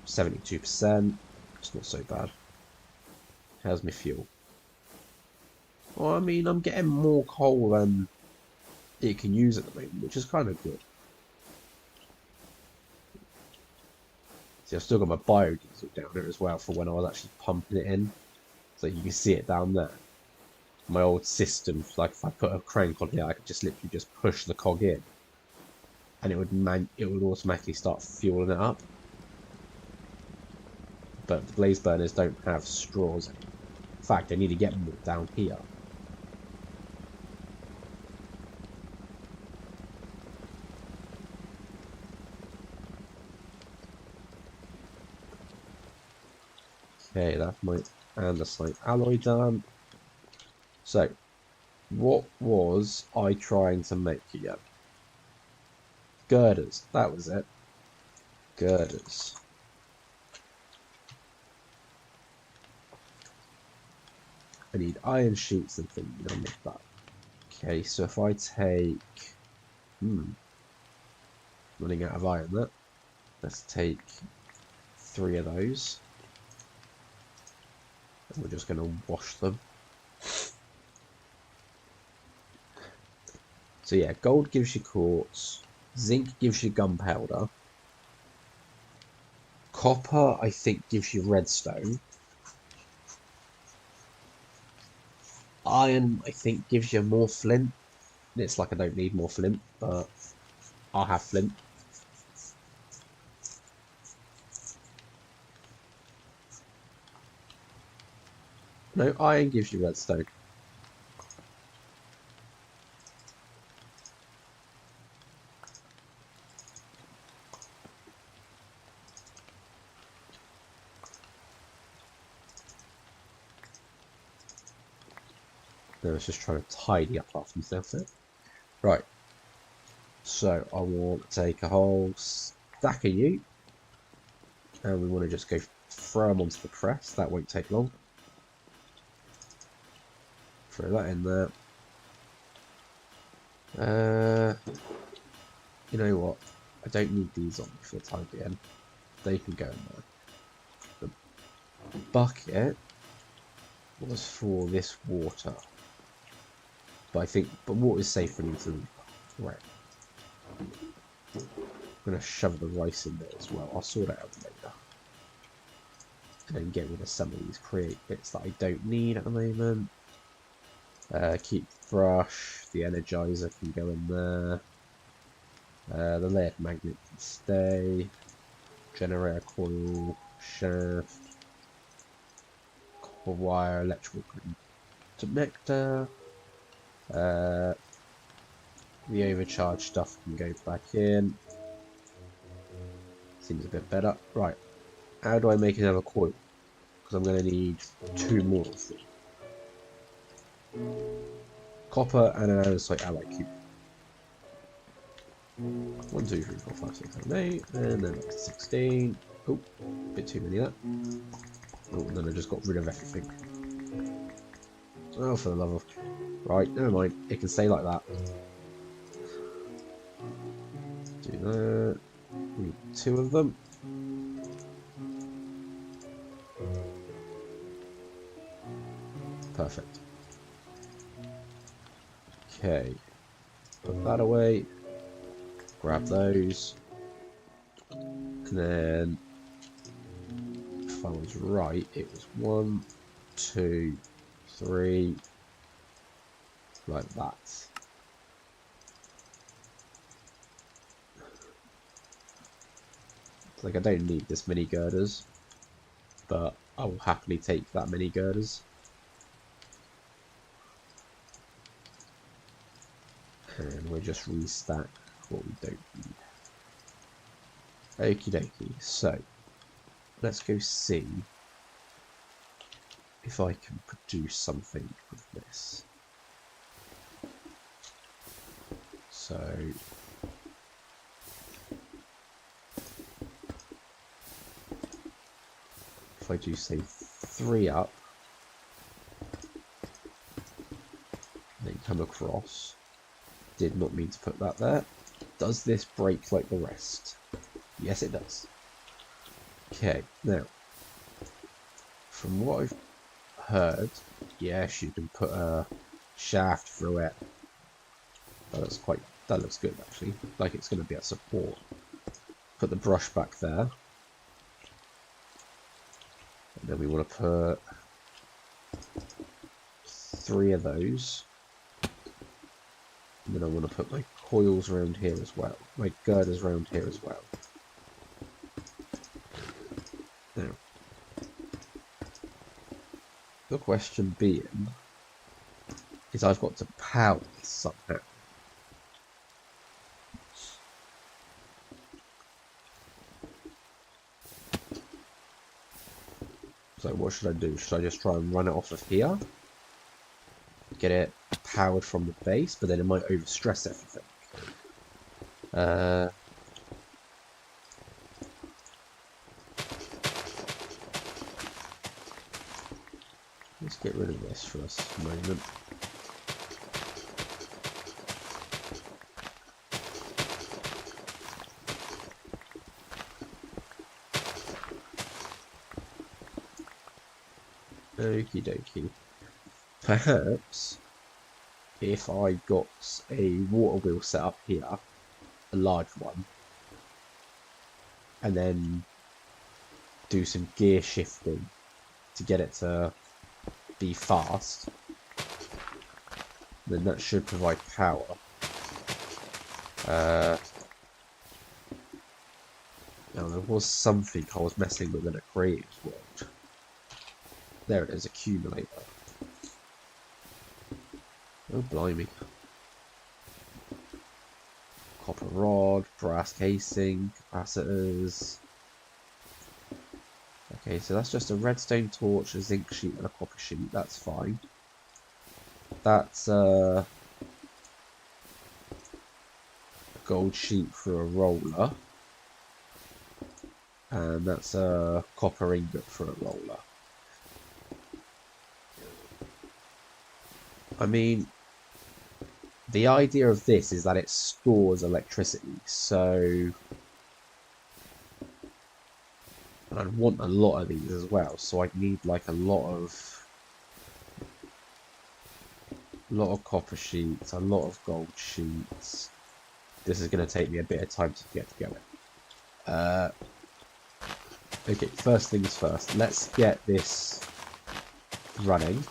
S1: 72%, it's not so bad. How's my fuel? Well, I mean, I'm getting more coal than it can use at the moment, which is kind of good. See, I've still got my biodiesel down there as well for when I was actually pumping it in. So you can see it down there. My old system, like if I put a crank on here, I could just literally just push the cog in, and it would automatically start fueling it up. But the blaze burners don't have straws. In fact, I need to get more down here. Okay, that's my andesite alloy done. So, what was I trying to make again? Girders, that was it. Girders. I need iron sheets and things, I'll make that. Okay, so if I take... running out of iron there. Let's take 3 of those. And we're just going to wash them. So yeah, gold gives you quartz. Zinc gives you gunpowder. Copper, I think, gives you redstone. Iron, I think, gives you more flint. It's like I don't need more flint, but I'll have flint. No, iron gives you redstone. I was just trying to tidy up after myself there. Right. So I want to take a whole stack of you. And we want to just go throw them onto the press. That won't take long. Throw that in there. You know what? I don't need these on for the time being. They can go in there. The bucket was for this water. But water is safer than food. Right. I'm going to shove the rice in there as well. I'll sort it out later. And then get rid of some of these create bits that I don't need at the moment. Keep brush, the energizer can go in there. The lead magnet can stay. Generator coil, shaft, copper wire, electrical connector. The overcharged stuff can go back in. Seems a bit better. Right. How do I make another coil? Because I'm going to need 2 more of them. Copper and an andesite alloy cube. 1, 2, 3, 4, 5, 6, 7, 8, and then up to 16. Oh, a bit too many of that. Oh, and then I just got rid of everything. Oh, for the love of... Right, never mind. It can stay like that. Do that. We need 2 of them. Perfect. Okay. Put that away. Grab those. And then, if I was right, it was 1, 2, 3, like that. Like, I don't need this many girders, but I will happily take that many girders. And we'll just restack what we don't need. Okie dokie, so let's go see if I can produce something with this. So if I do say 3 up, then come across. Did not mean to put that there. Does this break like the rest? Yes, it does. Okay, now, from what I've heard, yes, you can put a shaft through it. That looks good actually. Like it's going to be a support. Put the brush back there. And then we want to put 3 of those. And then I want to put my coils around here as well. My girders around here as well. Now, the question being is I've got to power this somehow. So what should I do? Should I just try and run it off of here? Get it powered from the base, but then it might overstress everything. Let's get rid of this for a moment. Okie dokie. Perhaps if I got a water wheel set up here, a large one, and then do some gear shifting to get it to be fast, then that should provide power. Now there was something I was messing with in a creative world. There it is, accumulator. Oh blimey. Copper rod, brass casing, capacitors. Okay, so that's just a redstone torch, a zinc sheet, and a copper sheet. That's fine. That's a gold sheet for a roller. And that's a copper ingot for a roller. I mean, the idea of this is that it stores electricity, so... And I'd want a lot of these as well, so I'd need like a lot of copper sheets, a lot of gold sheets. This is going to take me a bit of time to get going. Okay, first things first, let's get this running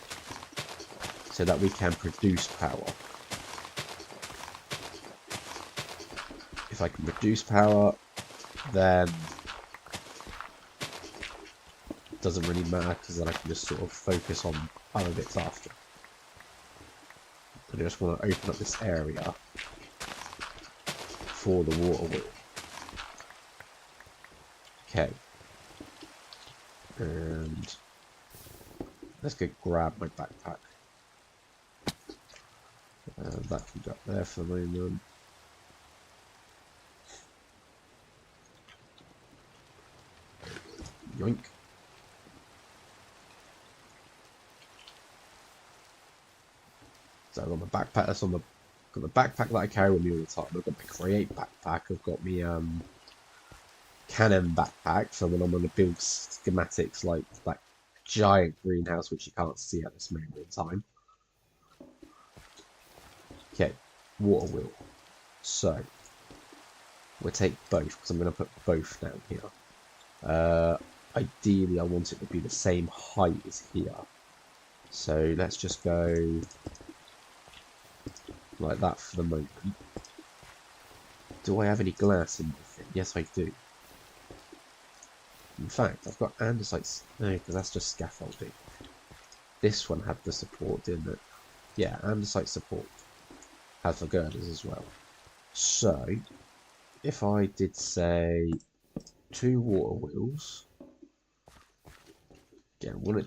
S1: so that we can produce power. If I can produce power, then it doesn't really matter because then I can just sort of focus on other bits after. I just want to open up this area for the water wheel. Okay. And let's go grab my backpack. That can go up there for the moment. Yoink. So I've got my backpack. That's on the backpack that I carry with me all the time. I've got my create backpack. I've got my cannon backpack for when I'm going to build schematics like that giant greenhouse which you can't see at this moment in time. Okay, water wheel. So we'll take both because I'm going to put both down here. Ideally I want it to be the same height as here. So let's just go like that for the moment. Do I have any glass in the thing? Yes, I do. In fact, I've got andesite. No, because that's just scaffolding. This one had the support, didn't it? Yeah, andesite support has the girders as well. So, if I did say 2 water wheels, again, I want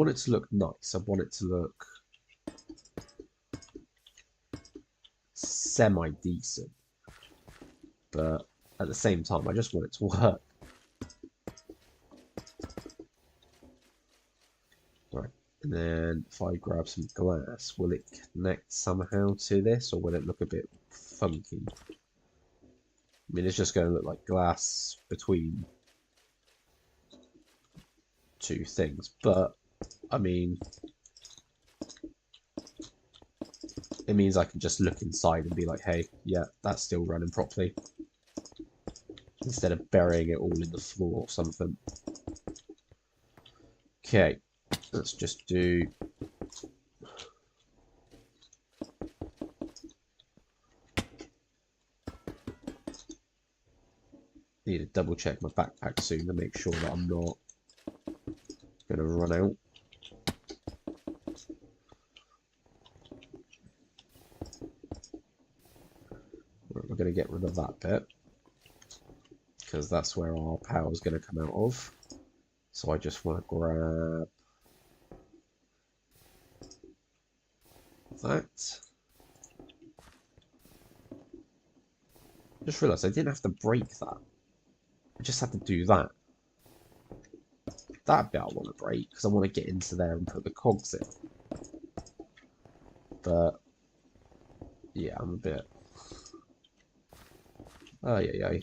S1: it to look nice. I want it to look semi-decent, but at the same time, I just want it to work. Right, and then if I grab some glass, will it connect somehow to this, or will it look a bit funky? I mean, it's just going to look like glass between 2 things, but I mean, it means I can just look inside and be like, hey, yeah, that's still running properly, instead of burying it all in the floor or something. Okay, let's just do... Need to double check my backpack soon to make sure that I'm not going to run out. We're going to get rid of that bit, because that's where our power is going to come out of. So I just want to grab that. Just realised I didn't have to break that. I just had to do that. That bit I want to break, because I want to get into there and put the cogs in. But, yeah, I'm a bit... Oh, yeah.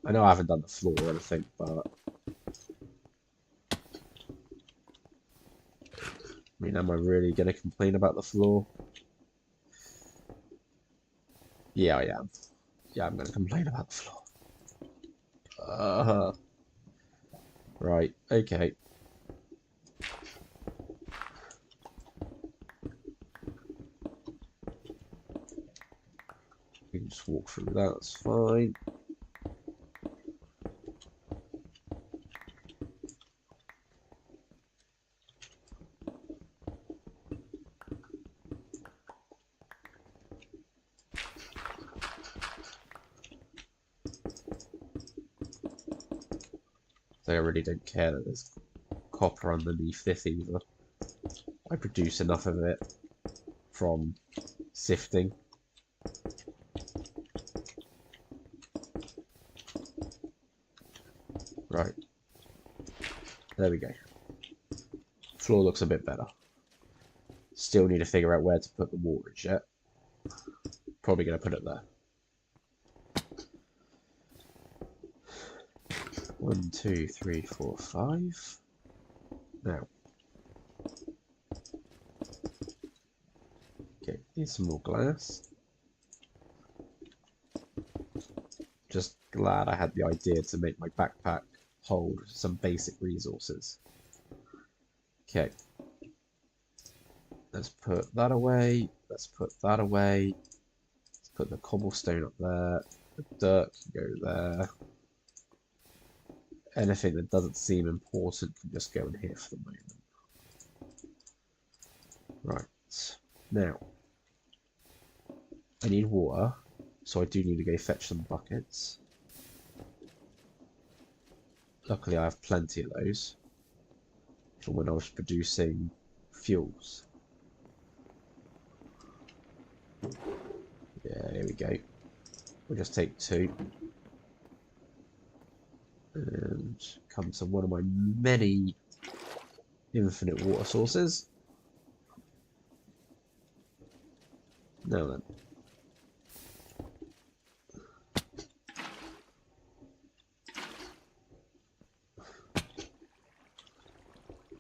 S1: I know I haven't done the floor or anything, but... I mean, am I really going to complain about the floor? Yeah, I am. Yeah, I'm going to complain about the floor. Right, okay. We can just walk through that, that's fine. So I really don't care that there's copper underneath this either. I produce enough of it from sifting. Right. There we go. Floor looks a bit better. Still need to figure out where to put the water jet. Probably going to put it there. 1, 2, 3, 4, 5. Now. Okay, need some more glass. Just glad I had the idea to make my backpack hold some basic resources. Okay. Let's put that away. Let's put that away. Let's put the cobblestone up there. The dirt can go there. Anything that doesn't seem important can just go in here for the moment. Right. Now, I need water, so I do need to go fetch some buckets. Luckily, I have plenty of those from when I was producing fuels. Yeah, here we go. We'll just take 2 and come to one of my many infinite water sources. Now then.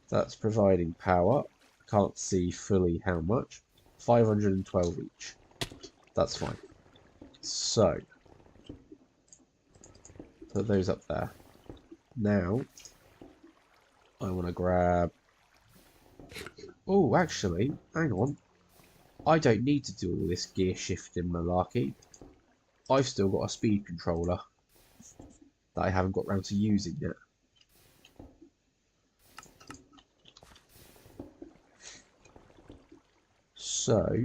S1: That's providing power. I can't see fully how much. 512 each. That's fine. So, put those up there. Now, I want to grab... Oh, actually, hang on. I don't need to do all this gear shifting malarkey. I've still got a speed controller that I haven't got round to using yet. So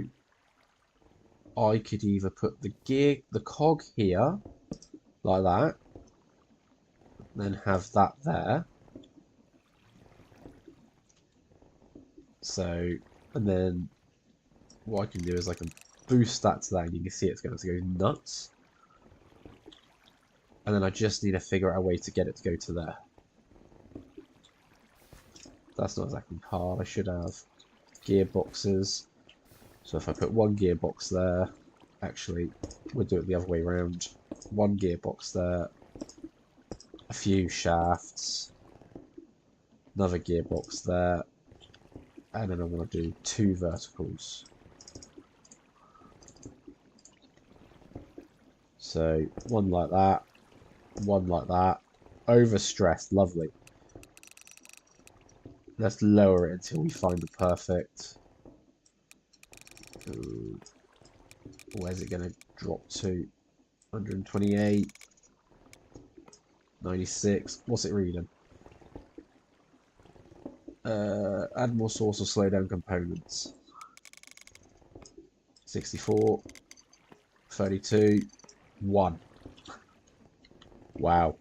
S1: I could either put the cog here, like that, then have that there. So, and then what I can do is I can boost that to that, and you can see it's going to go nuts. And then I just need to figure out a way to get it to go to there. That's not exactly hard. I should have gearboxes. So if I put one gearbox there, actually, we'll do it the other way around. One gearbox there, a few shafts, another gearbox there, and then I want to do 2 verticals. So one like that, one like that. Overstressed, lovely. Let's lower it until we find the perfect. Ooh. Where's it going to drop to? 128, 96. What's it reading? Add more source or slow down components. 64, 32, 1. Wow.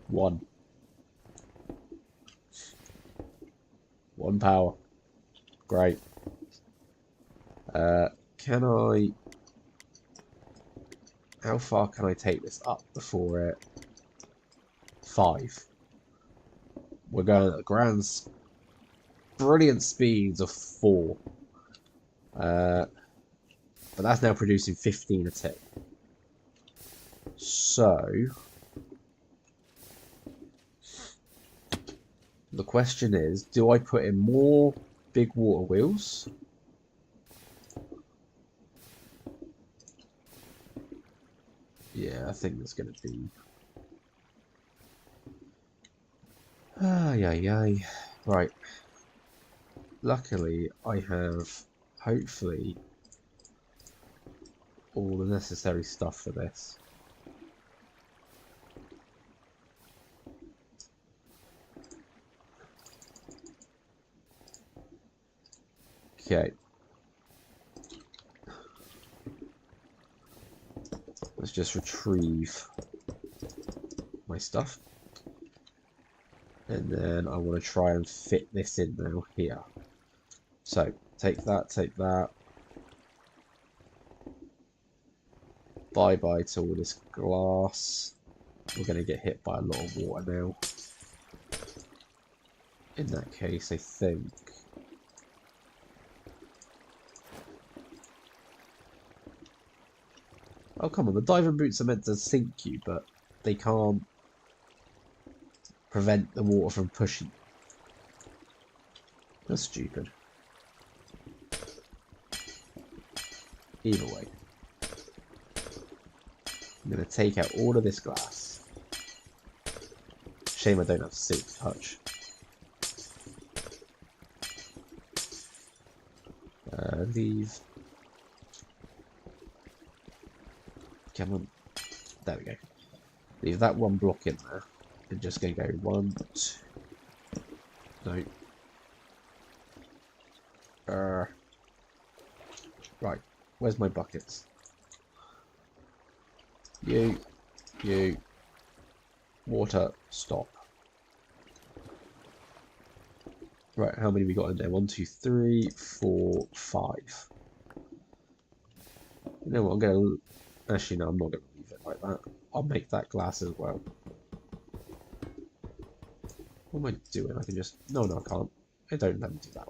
S1: 1. 1 power. Great. Can I... How far can I take this up before it... 5. We're going at the grand... Brilliant speeds of 4. But that's now producing 15 a tick. So... The question is, do I put in more big water wheels? Yeah, I think there's going to be... Ay. Right. Luckily, I have, hopefully, all the necessary stuff for this. Okay. Let's just retrieve my stuff. And then I want to try and fit this in now here. So, take that. Bye-bye to all this glass. We're going to get hit by a lot of water now. In that case, I think... Oh, come on, the diving boots are meant to sink you, but they can't prevent the water from pushing. That's stupid. Either way. I'm going to take out all of this glass. Shame I don't have silk touch. Leave. Come on. There we go. Leave that one block in there. And just going to go 1, 2. No. Right. Where's my buckets? You. Water. Stop. Right, how many we got in there? 1, 2, 3, 4, 5. You know what, I'm going to... Actually, no, I'm not going to leave it like that. I'll make that glass as well. What am I doing? I can just... No, I can't. I don't let me do that.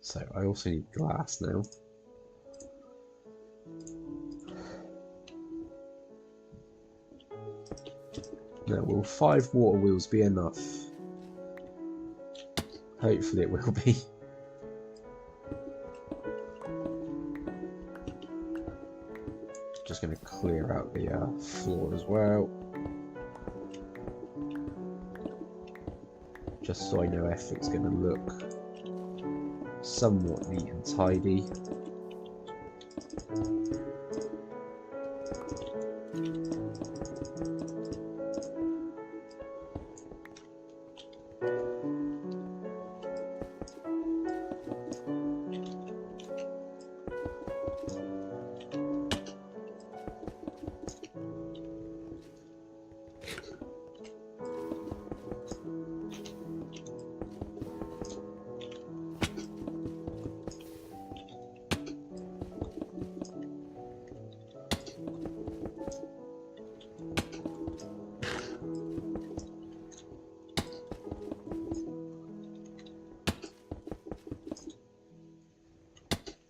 S1: So, I also need glass now. Now, will 5 water wheels be enough? Hopefully it will be. Just going to clear out the floor as well. Just so I know everything's going to look somewhat neat and tidy.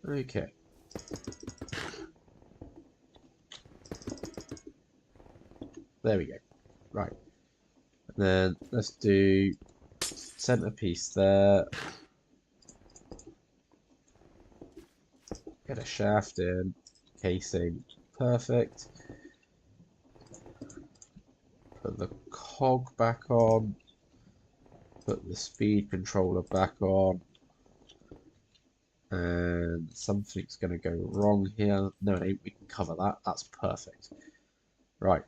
S1: Okay. There we go. Right. And then let's do centerpiece there. Get a shaft in, casing, perfect. Put the cog back on. Put the speed controller back on. And something's going to go wrong here. No, we can cover that. That's perfect. Right.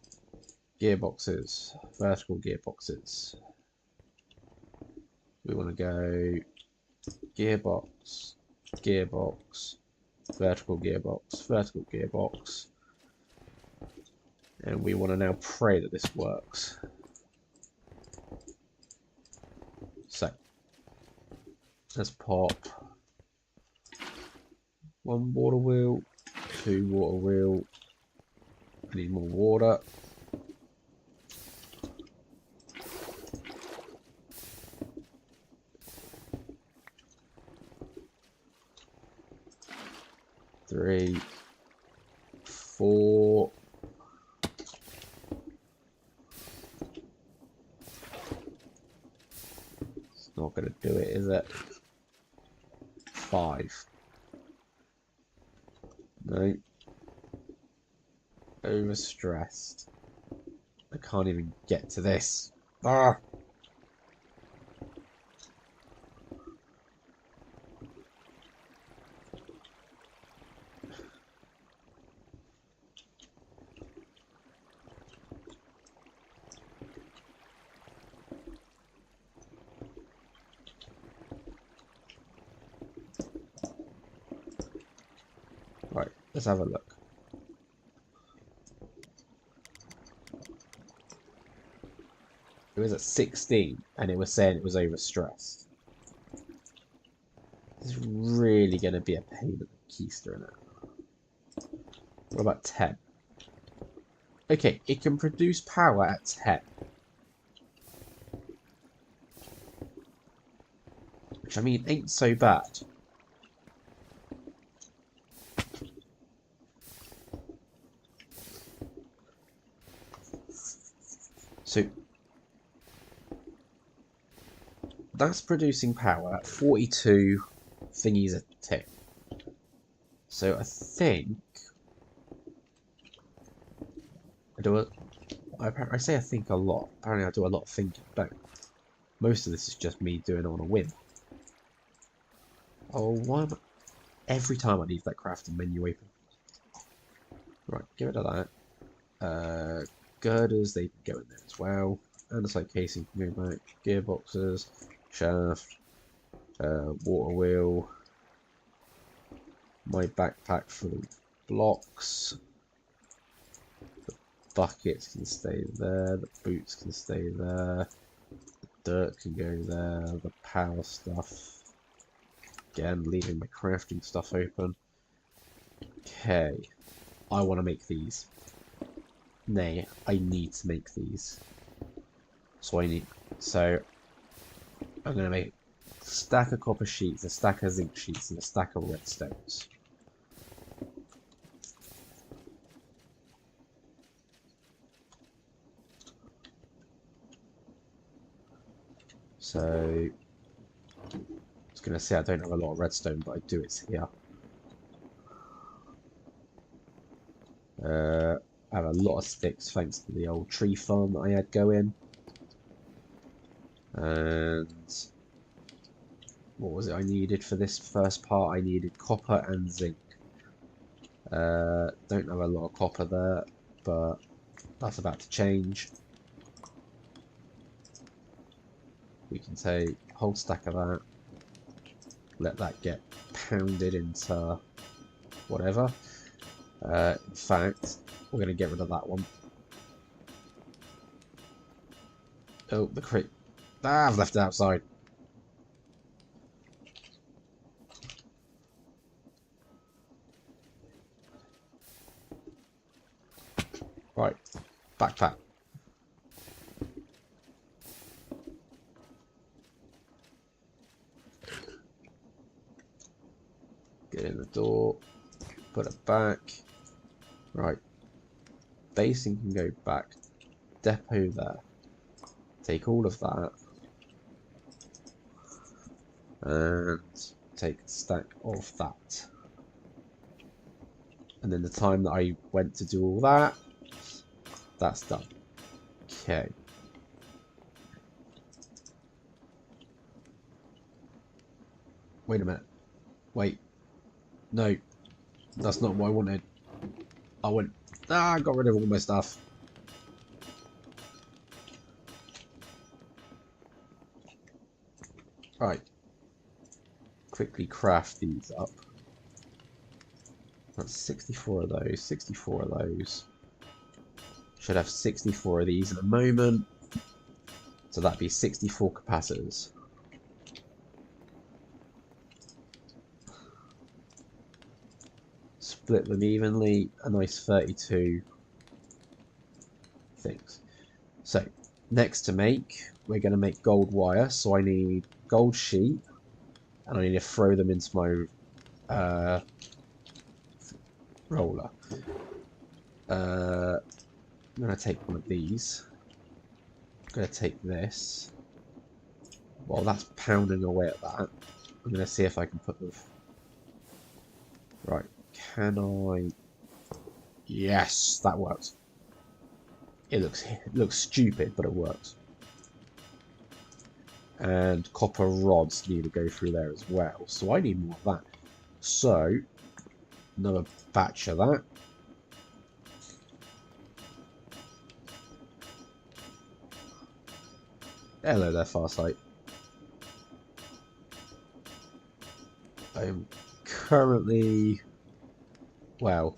S1: Gearboxes. Vertical gearboxes. We want to go gearbox, gearbox, vertical gearbox. And we want to now pray that this works. So, let's pop 1 water wheel, 2 water wheel. I need more water. Three, 4. It's not going to do it, is it? 5. No. Overstressed. I can't even get to this. Ah! Right, let's have a look. It was at 16 and it was saying it was overstressed. It's really going to be a pain in the keister in it. What about 10? Okay, it can produce power at 10. Which, I mean, ain't so bad. So, that's producing power at 42 thingies a tick. So I think I say I think a lot. Apparently I do a lot of thinking, but most of this is just me doing it on a whim. Oh, why every time I leave that crafting menu open? Right, get rid of that. Girders, they can go in there as well. Andesite casing can go back. Gearboxes, shaft, water wheel. My backpack full of blocks. The buckets can stay there. The boots can stay there. The dirt can go there. The power stuff. Again, leaving my crafting stuff open. Okay. I want to make these. Nay, I need to make these. So I'm going to make a stack of copper sheets, a stack of zinc sheets, and a stack of redstones. So, I was going to say I don't have a lot of redstone, but I do, it's here. I have a lot of sticks thanks to the old tree farm that I had going. And what was it I needed for this first part? I needed copper and zinc. Don't have a lot of copper there, but that's about to change. We can take a whole stack of that, let that get pounded into whatever. In fact, we're going to get rid of that one. Oh, the crate. Ah, I've left it outside. Right, backpack. Get in the door, put it back. Right, basin can go back. Depot there. Take all of that. And take a stack of that. And then the time that I went to do all that, that's done. Okay. Wait a minute. Wait. No. That's not what I wanted. I got rid of all my stuff. Right. Quickly craft these up. That's 64 of those, 64 of those. Should have 64 of these in a moment. So that'd be 64 capacitors. Split them evenly, a nice 32 things. So, next to make, we're going to make gold wire. So I need gold sheet, and I need to throw them into my roller. I'm going to take one of these. I'm going to take this. While that's pounding away at that, I'm going to see if I can put the... Right, can I... Yes, that works. It looks stupid, but it works. And copper rods need to go through there as well, so I need more of that. So, another batch of that. Hello there, Farsight. I'm currently... Well,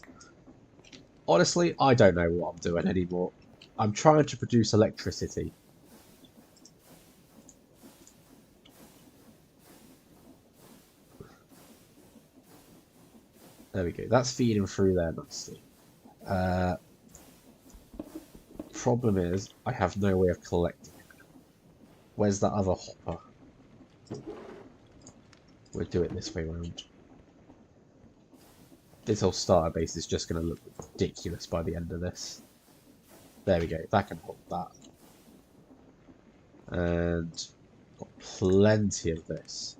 S1: honestly, I don't know what I'm doing anymore. I'm trying to produce electricity. There we go. That's feeding through there nicely. Problem is, I have no way of collecting it. Where's that other hopper? We'll do it this way around. This whole starter base is just going to look ridiculous by the end of this. There we go. That can hold that. And got plenty of this.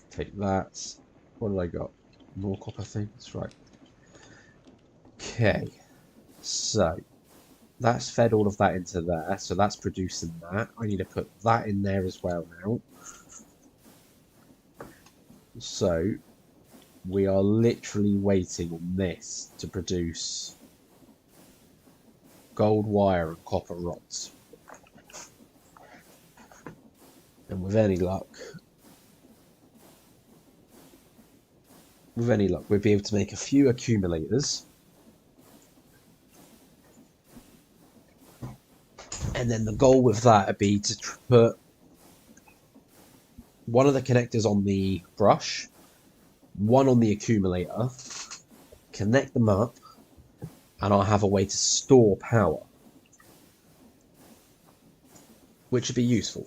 S1: Take that. What have I got? More copper things? Right. Okay. So, that's fed all of that into there. So that's producing that. I need to put that in there as well now. So, we are literally waiting on this to produce gold wire and copper rods. And with any luck, we'll be able to make a few accumulators. And then the goal with that would be to put one of the connectors on the brush, one on the accumulator, connect them up, and I'll have a way to store power, which would be useful.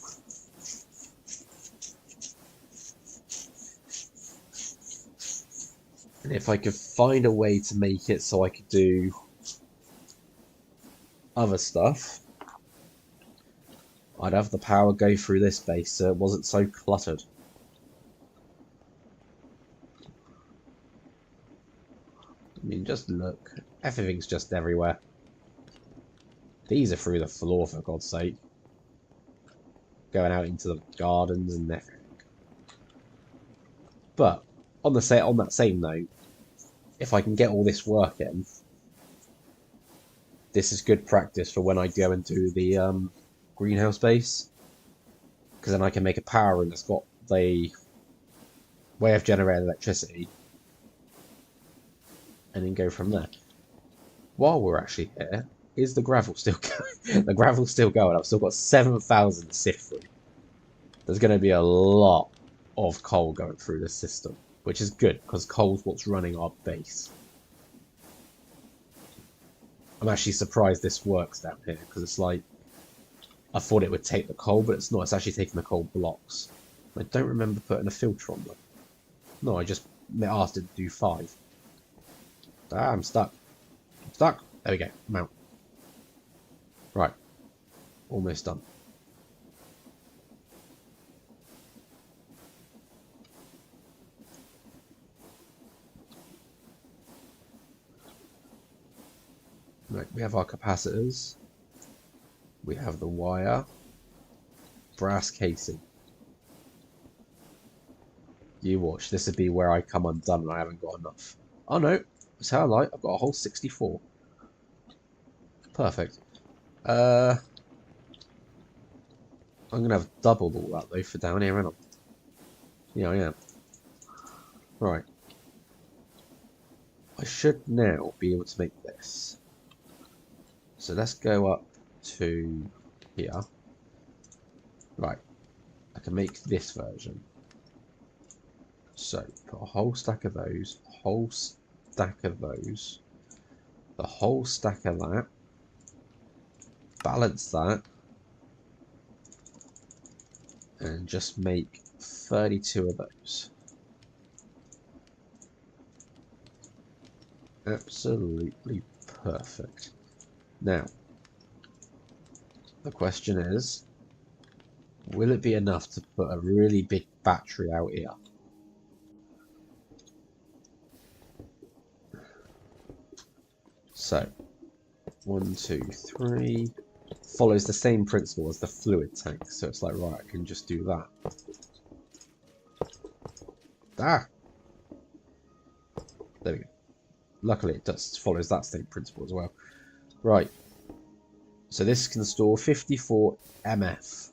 S1: And if I could find a way to make it so I could do other stuff, I'd have the power go through this base so it wasn't so cluttered. I mean, just look. Everything's just everywhere. These are through the floor, for God's sake. Going out into the gardens and everything. But on that same note, if I can get all this working, this is good practice for when I go and do the greenhouse base. Because then I can make a power room that's got the way of generating electricity. And then go from there. While we're actually here, is the gravel still going? The gravel's still going. I've still got 7,000 to sift through. There's going to be a lot of coal going through this system, which is good because coal's what's running our base. I'm actually surprised this works down here because it's like I thought it would take the coal, but it's not. It's actually taking the coal blocks. I don't remember putting a filter on them. No, I just asked it to do 5. Ah, I'm stuck. I'm stuck. There we go. I'm out. Right. Almost done. Right, we have our capacitors. We have the wire. Brass casing. You watch. This would be where I come undone and I haven't got enough. Oh no. That's how I like. I've got a whole 64. Perfect. I'm going to have doubled all that though for down here, aren't I? Yeah, I am. Right. I should now be able to make this. So let's go up to here. Right. I can make this version. So put a whole stack of those, a whole stack of those, the whole stack of that, balance that, and just make 32 of those. Absolutely perfect. Now, the question is, will it be enough to put a really big battery out here? So, 1, 2, 3, follows the same principle as the fluid tank. So it's like, right, I can just do that. Ah! There we go. Luckily it does follows that same principle as well. Right. So this can store 54 MF.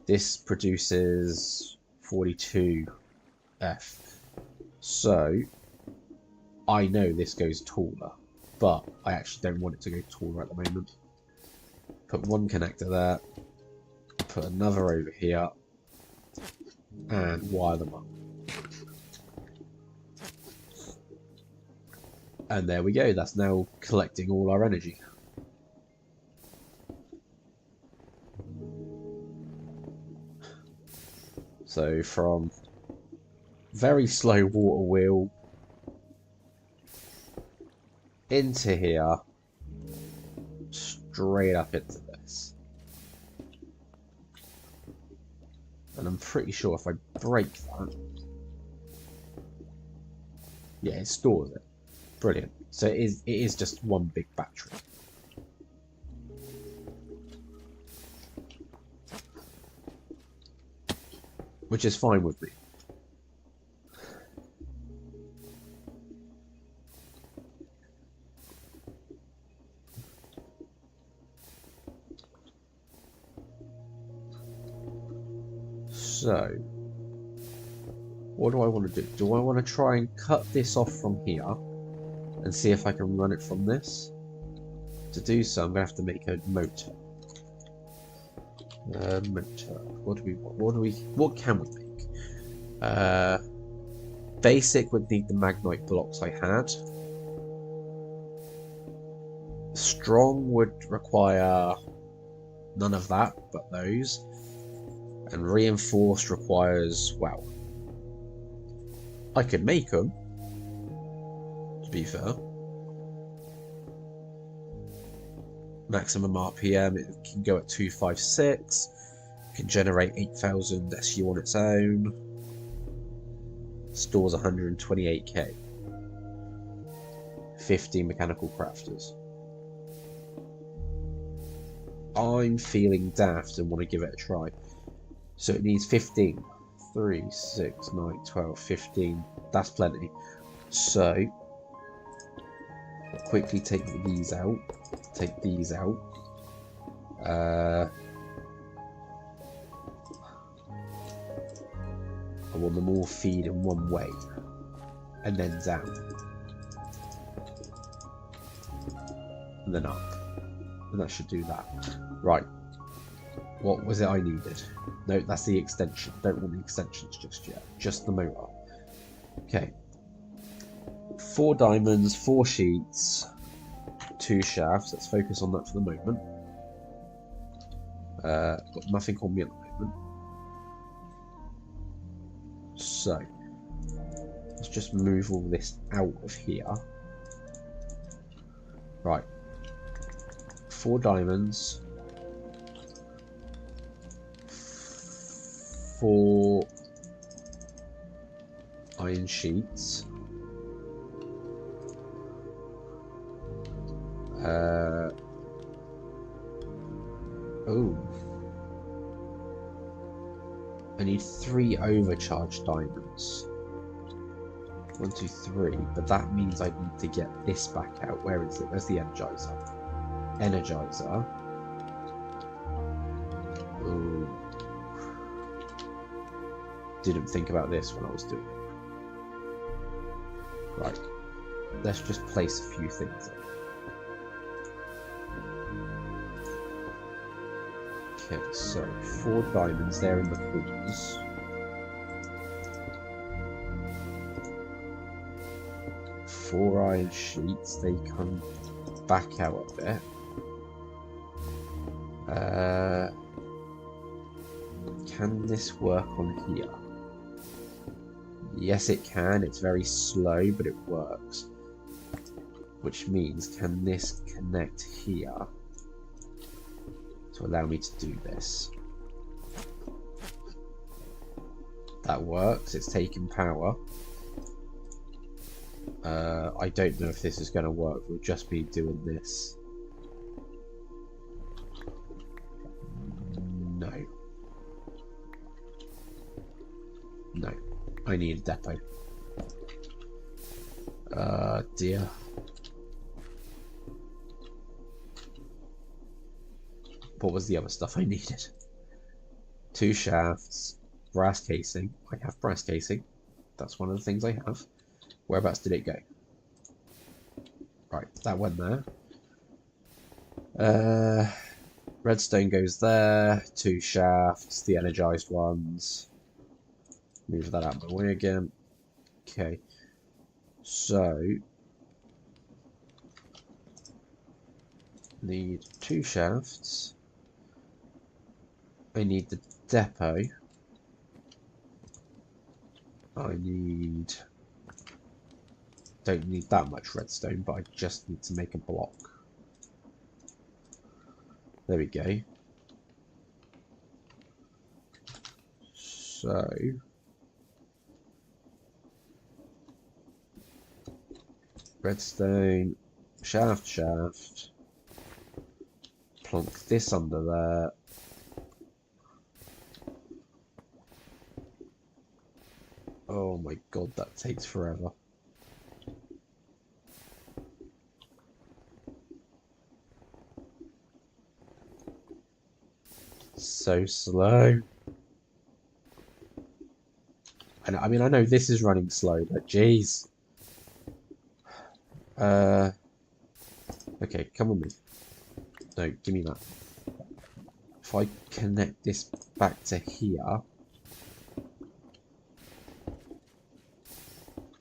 S1: This produces 42 F. So I know this goes taller, but I actually don't want it to go taller at the moment. Put one connector there, put another over here, and wire them up. And there we go, that's now collecting all our energy. So from very slow water wheel into here, straight up into this. And I'm pretty sure if I break that, yeah, it stores it. Brilliant. So it is just one big battery. Which is fine with me. So, what do I want to do? Do I want to try and cut this off from here and see if I can run it from this? To do so, I'm going to have to make a motor. Motor. What do we want? What can we make? Basic would need the Magnite blocks I had. Strong would require none of that, but those. And reinforced requires, well, I could make them, to be fair. Maximum RPM, it can go at 256. It can generate 8,000 SU on its own. Stores 128k. 50 mechanical crafters. I'm feeling daft and want to give it a try. So it needs 15. 3, 6, 9, 12, 15. That's plenty. So quickly take these out. Take these out. I want them all feed in one way. And then down. And then up. And that should do that. Right. What was it I needed? No, that's the extension. Don't want the extensions just yet. Just the motor. Okay. 4 diamonds, 4 sheets, 2 shafts. Let's focus on that for the moment. Got nothing on me at the moment. So, let's just move all this out of here. Right. 4 diamonds. 4 iron sheets. Oh. I need 3 overcharged diamonds. 1, 2, 3. But that means I need to get this back out. Where is it? Where's the energizer? Energizer. Oh. Didn't think about this when I was doing it. Right. Let's just place a few things in. Okay, so 4 diamonds there in the corners. Four iron sheets, they come back out a bit. Can this work on here? Yes, it can. It's very slow, but it works. Which means, can this connect here to allow me to do this? That works. It's taking power. I don't know if this is going to work. We'll just be doing this. No. No. I need a depot. Dear. What was the other stuff I needed? 2 shafts, brass casing. I have brass casing. That's one of the things I have. Whereabouts did it go? Right, that went there. Redstone goes there. 2 shafts, the energized ones. Move that out of my way again. Okay. So need 2 shafts. I need the depot. Don't need that much redstone, but I just need to make a block. There we go. So redstone, shaft, plonk this under there. Oh my god, that takes forever. So slow. And I mean, I know this is running slow, but jeez. Okay, come on me. No, give me that. If I connect this back to here,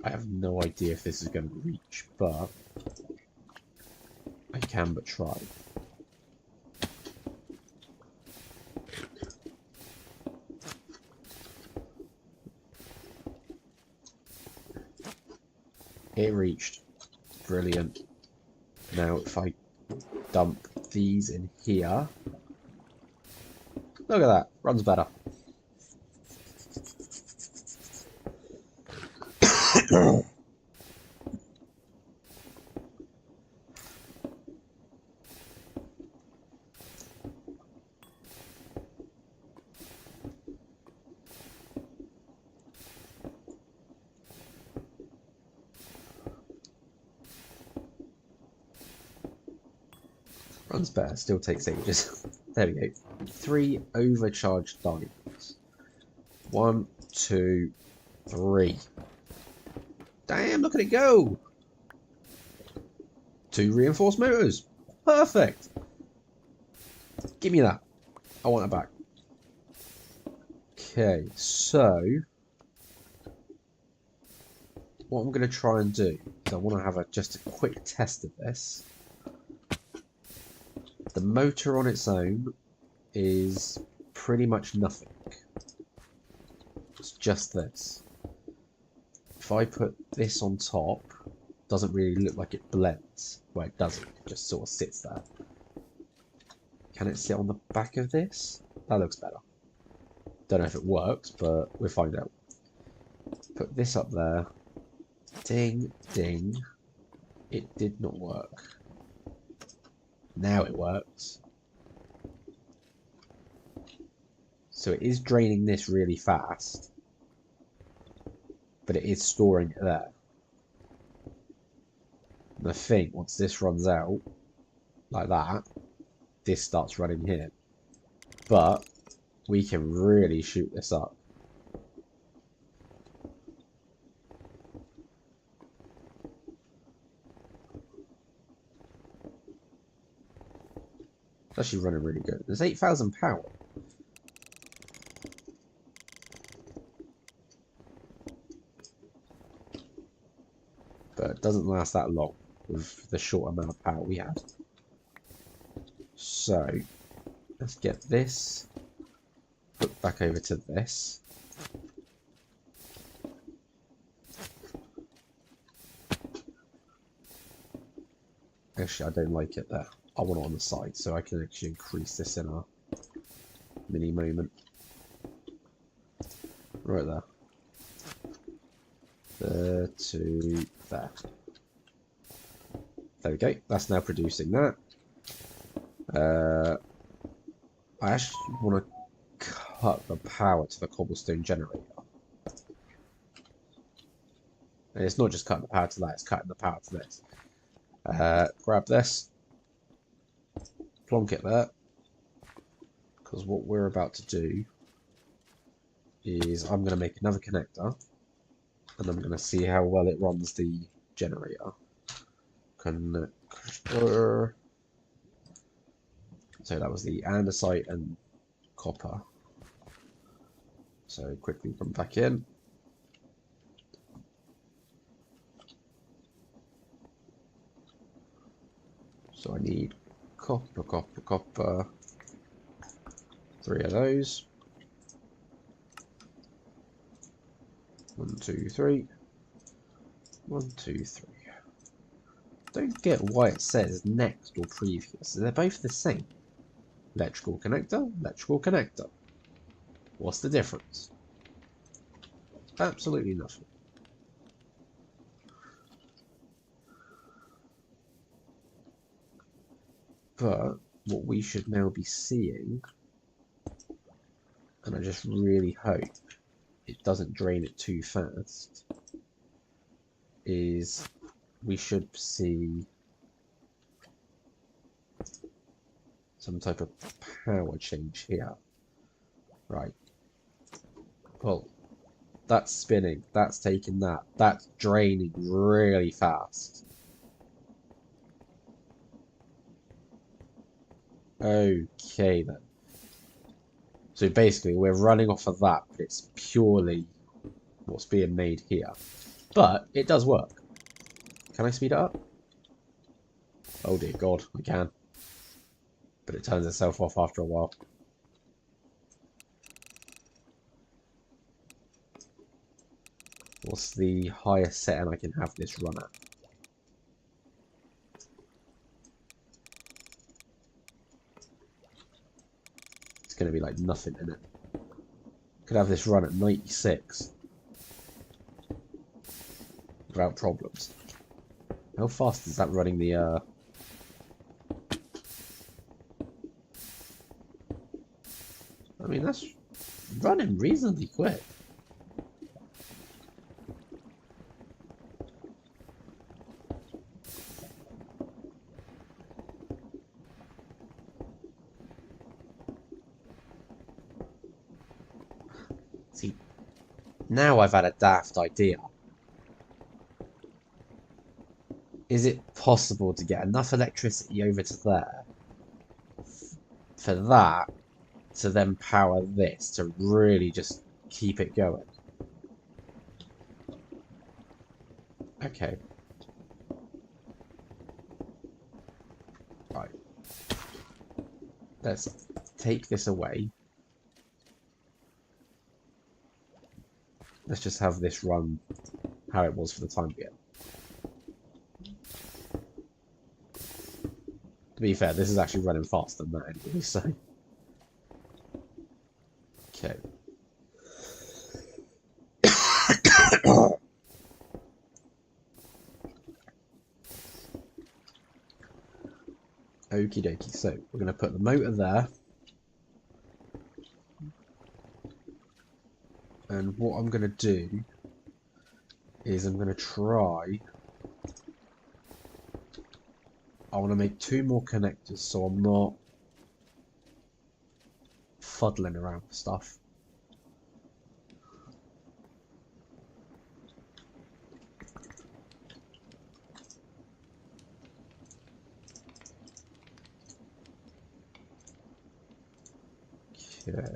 S1: I have no idea if this is going to reach, but I can but try. It reached. Brilliant. Now if I dump these in here, look at that, runs better. Runs better, still takes ages. There we go. 3 overcharged diamonds. 1, 2, 3. Damn, look at it go! 2 reinforced motors. Perfect! Give me that. I want it back. Okay, so what I'm going to try and do is I want to have just a quick test of this. The motor on its own is pretty much nothing. It's just this. If I put this on top, it doesn't really look like it blends. Well, it doesn't. It just sort of sits there. Can it sit on the back of this? That looks better. Don't know if it works, but we'll find out. Put this up there. Ding, ding. It did not work. Now it works. So it is draining this really fast, but it is storing it there. And I think once this runs out, like that, this starts running here. But we can really shoot this up. It's actually running really good. There's 8,000 power. But it doesn't last that long with the short amount of power we had. So let's get this hooked back over to this. Actually, I don't like it there. I want it on the side so I can actually increase this in a mini moment. Right there. There to there. There we go. That's now producing that. I actually want to cut the power to the cobblestone generator. And it's not just cutting the power to that, it's cutting the power to this. Grab this. Plonk it there. Because what we're about to do is I'm going to make another connector. And I'm going to see how well it runs the generator. Connector. So that was the andesite and copper. So quickly come back in. So I need copper, copper, copper. 3 of those. 1, 2, 3. 1, 2, 3. Don't get why it says next or previous. They're both the same. Electrical connector, electrical connector. What's the difference? Absolutely nothing. But what we should now be seeing, and I just really hope it doesn't drain it too fast, is we should see some type of power change here. Right. Well, that's spinning, that's taking that, that's draining really fast. Okay then. So basically we're running off of that, but it's purely what's being made here. But it does work. Can I speed it up? Oh dear God, I can. But it turns itself off after a while. What's the highest setting I can have this run at? It's going to be like nothing in it. Could have this run at 96 without problems. How fast is that running the I mean, that's running reasonably quick. Now I've had a daft idea. Is it possible to get enough electricity over to there for that to then power this to really just keep it going? Okay. Right. Let's take this away. Let's just have this run how it was for the time being. To be fair, this is actually running faster than that anyway, so... Okay. Okie dokie, so we're going to put the motor there. And what I'm going to do is I'm going to try... I want to make 2 more connectors so I'm not fuddling around with stuff. Okay.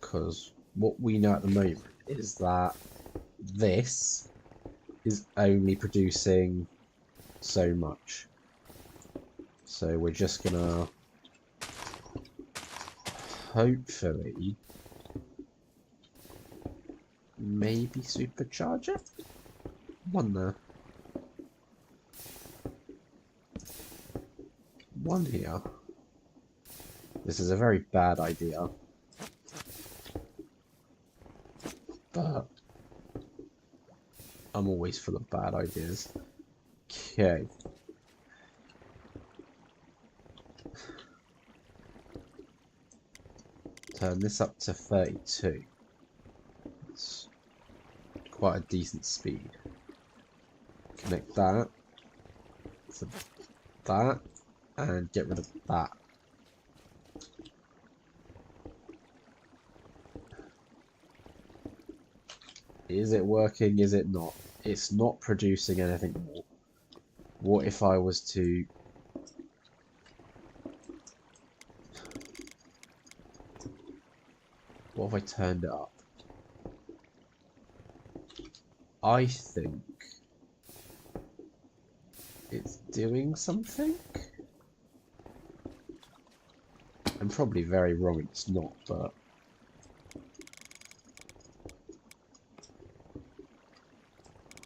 S1: Because what we know at the moment is that this is only producing so much. So we're just gonna hopefully maybe supercharge it. One there. One here. This is a very bad idea. But I'm always full of bad ideas. Okay. Turn this up to 32. It's quite a decent speed. Connect that to that and get rid of that. Is it working? Is it not? It's not producing anything more. What if I was to... What if I turned it up? I think it's doing something. I'm probably very wrong, it's not, but...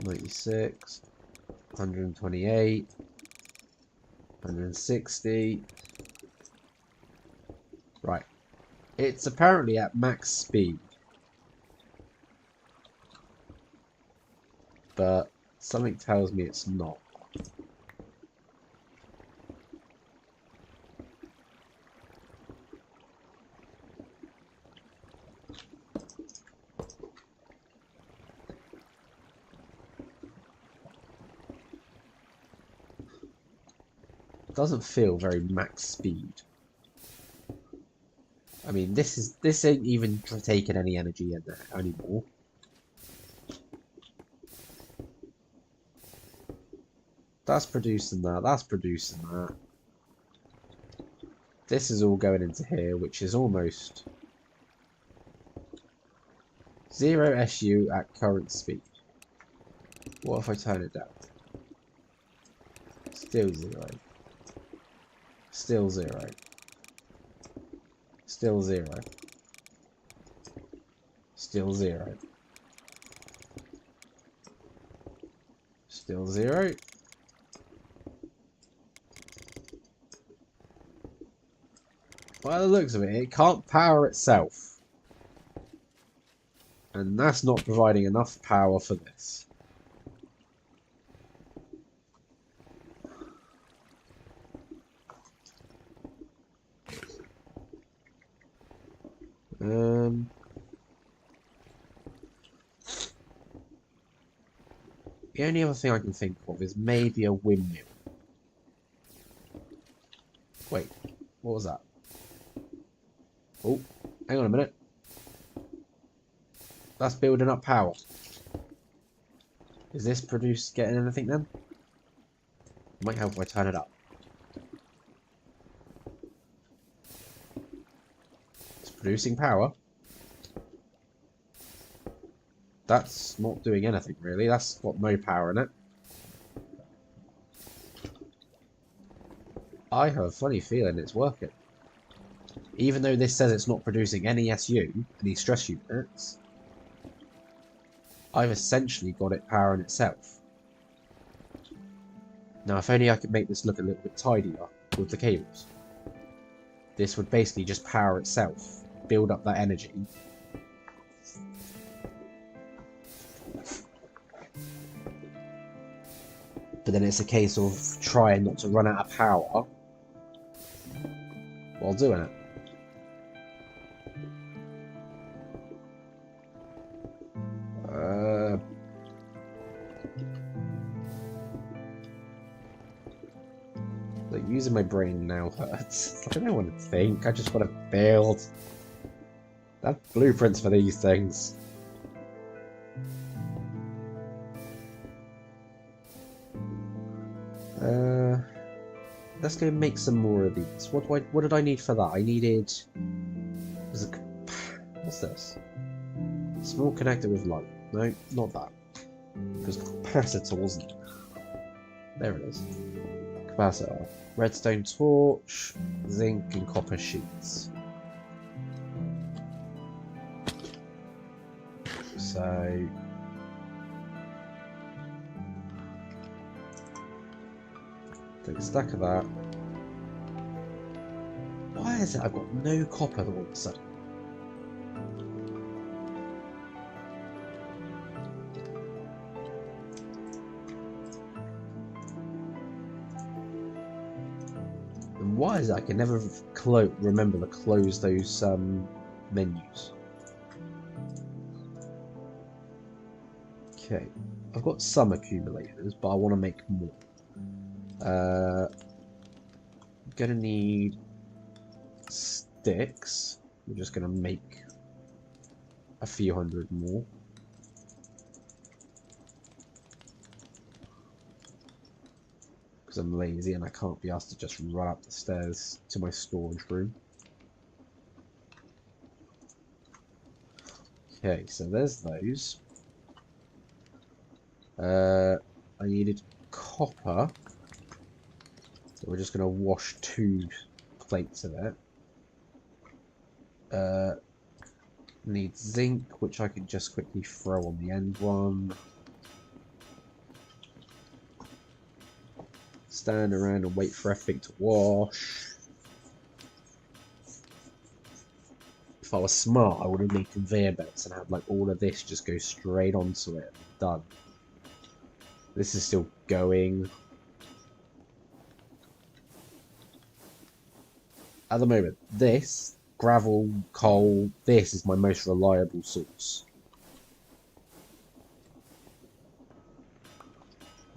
S1: $96, $128, $160. Right. It's apparently at max speed. But something tells me it's not. Doesn't feel very max speed. I mean, this ain't even taking any energy in there anymore. That's producing that. That's producing that. This is all going into here, which is almost 0 SU at current speed. What if I turn it down? Still 0. Still 0. Still 0. Still 0. Still 0. By the looks of it, it can't power itself. And that's not providing enough power for this. The only other thing I can think of is maybe a windmill. What was that? Oh, hang on a minute. That's building up power. Is this getting anything then? Might help if I turn it up. It's producing power. That's not doing anything really. That's got no power in it. I have a funny feeling it's working. Even though this says it's not producing any SU, any stress units, I've essentially got it powering itself. Now, if only I could make this look a little bit tidier with the cables. This would basically just power itself, build up that energy. But then it's a case of trying not to run out of power while doing it. Like, using my brain now hurts. I don't want to think, I just want to build. I have blueprints for these things. Let's go make some more of these. What did I need for that? I needed... What's this? Small connector with light. No, not that. Because capacitor wasn't... There it is. Capacitor. Redstone torch, zinc and copper sheets. So... take a stack of that. Why is it I've got no copper all of a sudden? And why is it I can never remember to close those menus? Okay, I've got some accumulators, but I want to make more. I'm gonna need sticks. We're just gonna make a few hundred more. Because I'm lazy and I can't be asked to just run up the stairs to my storage room. Okay, so there's those. I needed copper. So we're just going to wash 2 plates of it. Need zinc, which I can just quickly throw on the end one. Stand around and wait for everything to wash. If I was smart, I would have made conveyor belts and had like all of this just go straight onto it. Done. This is still going. At the moment, this, gravel, coal, this is my most reliable source.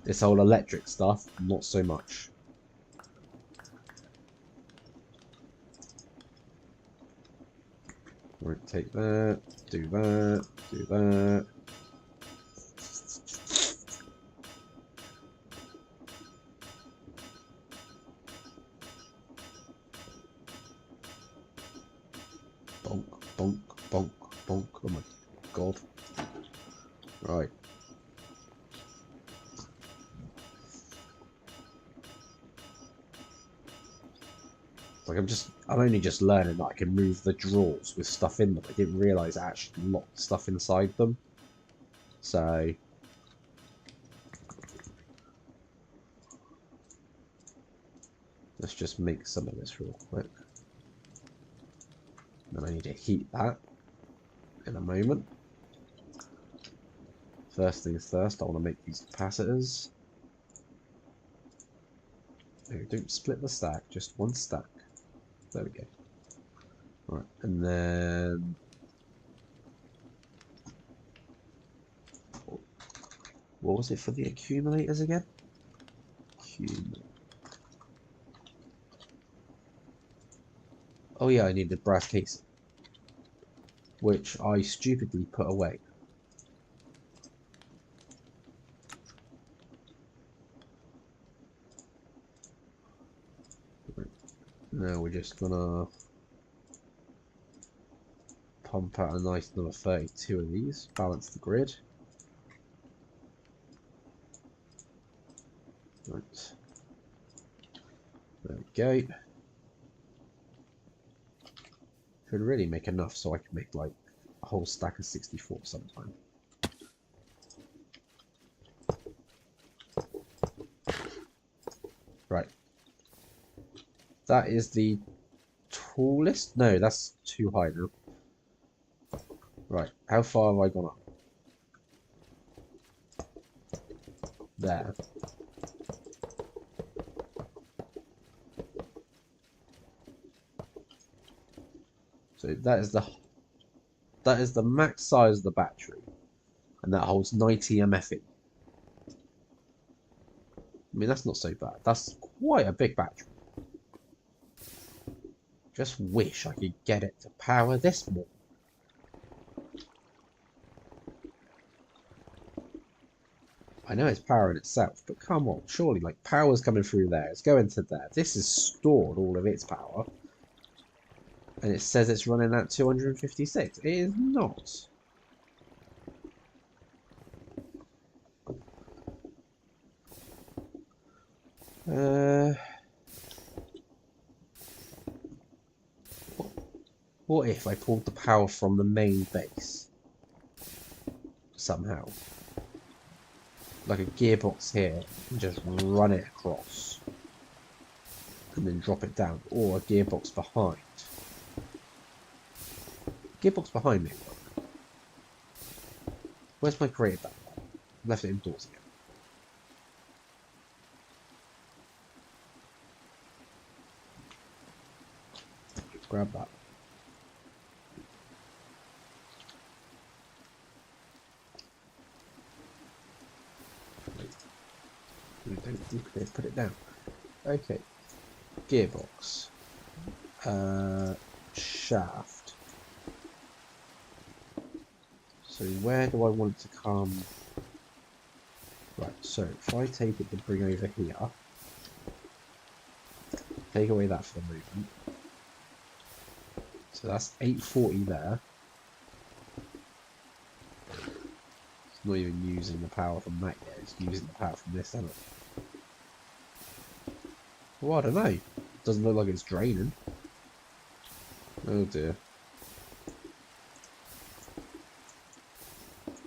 S1: This whole electric stuff, not so much. Right, take that, do that, do that. Bonk, bonk, bonk, bonk. Oh my god. Right. Like I'm only just learning that I can move the drawers with stuff in them. I didn't realise I actually locked stuff inside them. So let's just make some of this real quick. Then I need to heat that in a moment. First things first, I want to make these capacitors. No, don't split the stack, just one stack. There we go. Right, and then what was it for the accumulators again? Oh yeah, I needed brass casing, which I stupidly put away. Now we're just gonna pump out a nice another 32 of these, balance the grid. Right. There we go. Could really make enough so I can make like a whole stack of 64 sometime. Right. That is the tallest? No, that's too high now. Right, how far have I gone up? There. So that is the max size of the battery, and that holds 90 MFE. I mean, that's not so bad. That's quite a big battery. Just wish I could get it to power this more. I know it's powering itself, but come on, surely, like, power's coming through there, it's going to there. This has stored all of its power, and it says it's running at 256. It is not. What if I pulled the power from the main base? Somehow. Like a gearbox here, and just run it across. And then drop it down. Or a gearbox behind. Gearbox behind me. Where's my creative back? Left it indoors again. Grab that. Don't duplicate, put it down. Okay. Gearbox. Shaft. So where do I want it to come? Right, so if I take it to bring over here, take away that for the movement. So that's 840 there. It's not even using the power from that yet, it's using the power from this, isn't it? Well, I don't know. Doesn't look like it's draining. Oh dear.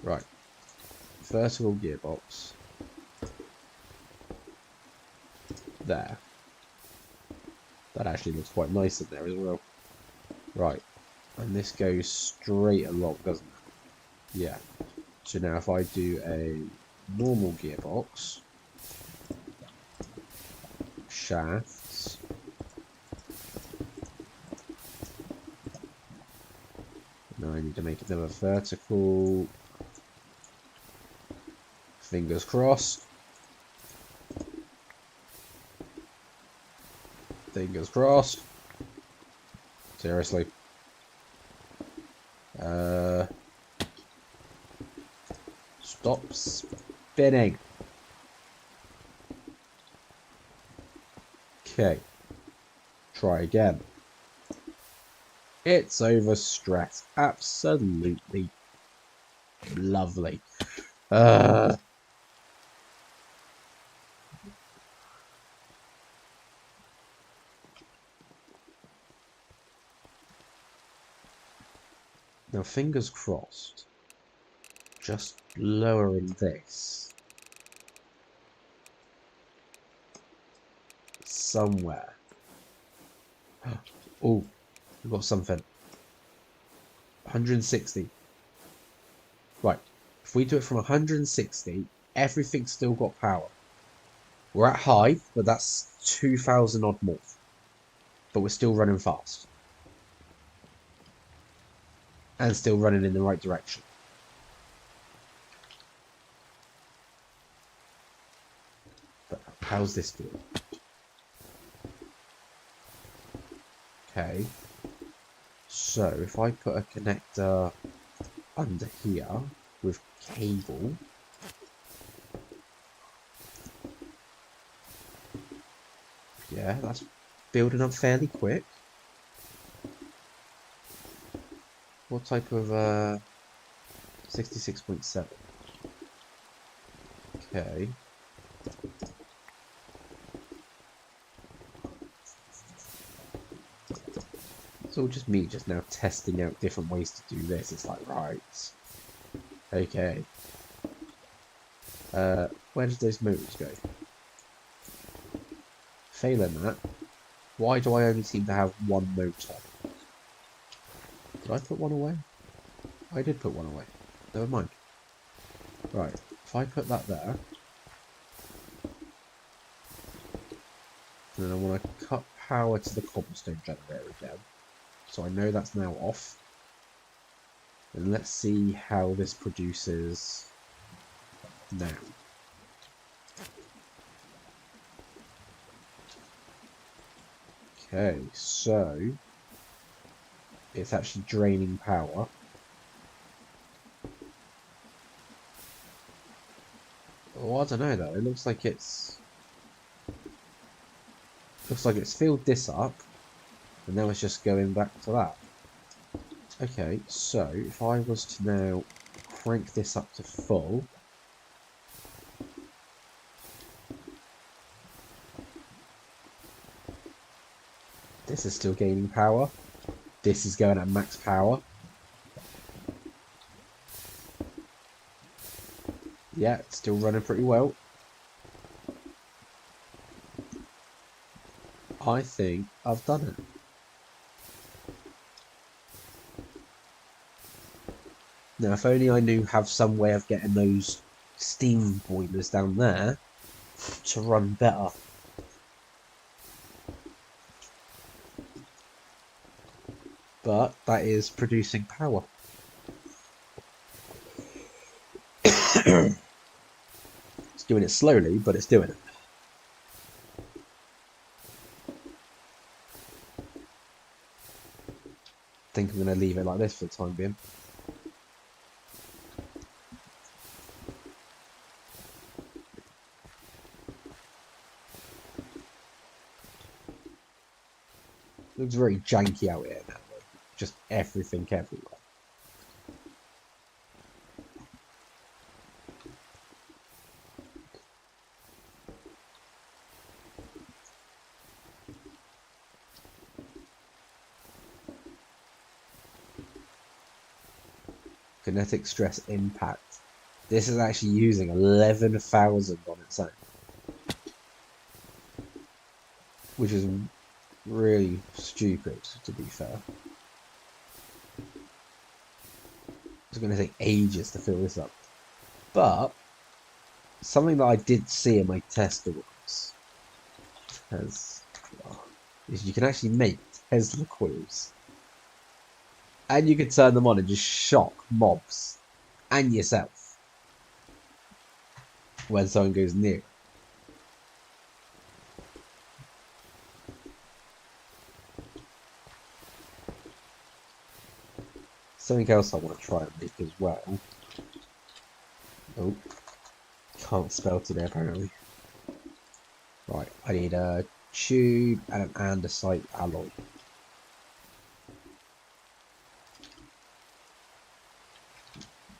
S1: Right. Vertical gearbox. There. That actually looks quite nice in there as well. Right. And this goes straight along, doesn't it? Yeah. So now if I do a normal gearbox, shafts, now I need to make another vertical, fingers crossed, fingers crossed, seriously, stop spinning. Okay, try again. It's overstressed. Absolutely lovely. Now fingers crossed. Just lowering this somewhere. Oh, we've got something. 160. Right. If we do it from 160, everything's still got power. We're at high, but that's 2,000 odd more. But we're still running fast. And still running in the right direction. But how's this doing? Okay. So if I put a connector under here with cable, yeah, that's building up fairly quick. What type of 66.7? Okay. It's all just me just now testing out different ways to do this. It's like, right, okay. Where did those motors go? Failing that, why do I only seem to have one motor? Did I put one away? I did put one away. Never mind. Right, if I put that there, then I want to cut power to the cobblestone generator again. So I know that's now off. And let's see how this produces now. Okay, so it's actually draining power. Oh, I don't know though. It looks like it's filled this up, and now it's just going back to that. Okay, so if I was to now crank this up to full, this is still gaining power. This is going at max power. Yeah, it's still running pretty well. I think I've done it. Now, if only I knew have some way of getting those steam boilers down there to run better. But that is producing power. It's doing it slowly, but it's doing it. I think I'm going to leave it like this for the time being. Looks very janky out here now, though. Just everything everywhere. Kinetic stress impact. This is actually using 11,000 on its own, which is really stupid, to be fair. It's going to take ages to fill this up. But something that I did see in my test orders is you can actually make Tesla coils. And you can turn them on and just shock mobs and yourself when someone goes near. Something else I want to try and make as well. Oh, can't spell today apparently. Right, I need a tube and an andesite alloy.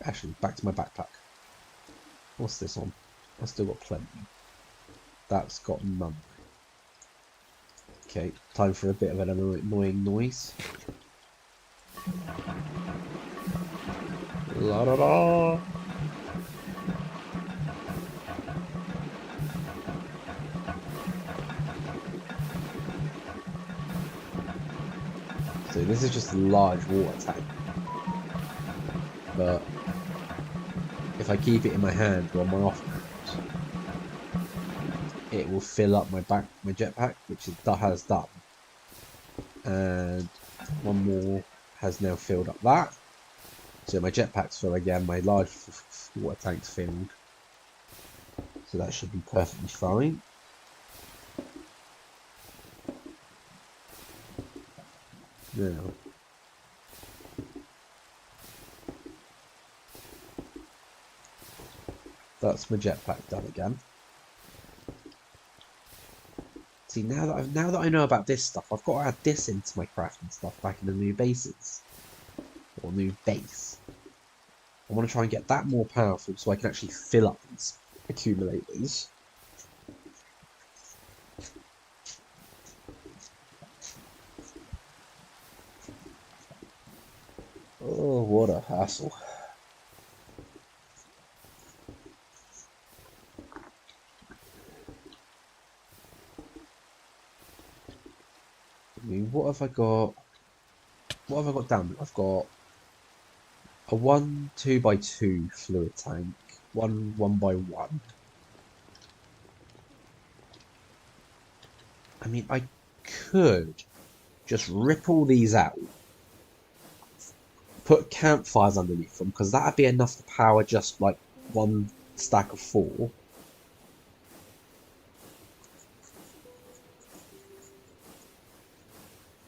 S1: Actually, back to my backpack. What's this on? I've still got plenty. That's got none. Okay, time for a bit of an annoying noise. La da da! So this is just a large water tank. But if I keep it in my hand or my off hand, it will fill up my jetpack, which it has done. And one more has now filled up that. So my jetpack's full again, my large water tank's filled. So that should be perfectly fine. Now, That's my jetpack done again. See, now that I know about this stuff, I've got to add this into my crafting stuff back in the new bases. Or new base. I want to try and get that more powerful so I can actually fill up these accumulators. Oh, what a hassle. I mean, what have I got? What have I got down? I've got a 1 2x2 fluid tank, one 1x1. I mean, I could just rip all these out, put campfires underneath them, because that'd be enough to power just like one stack of 4.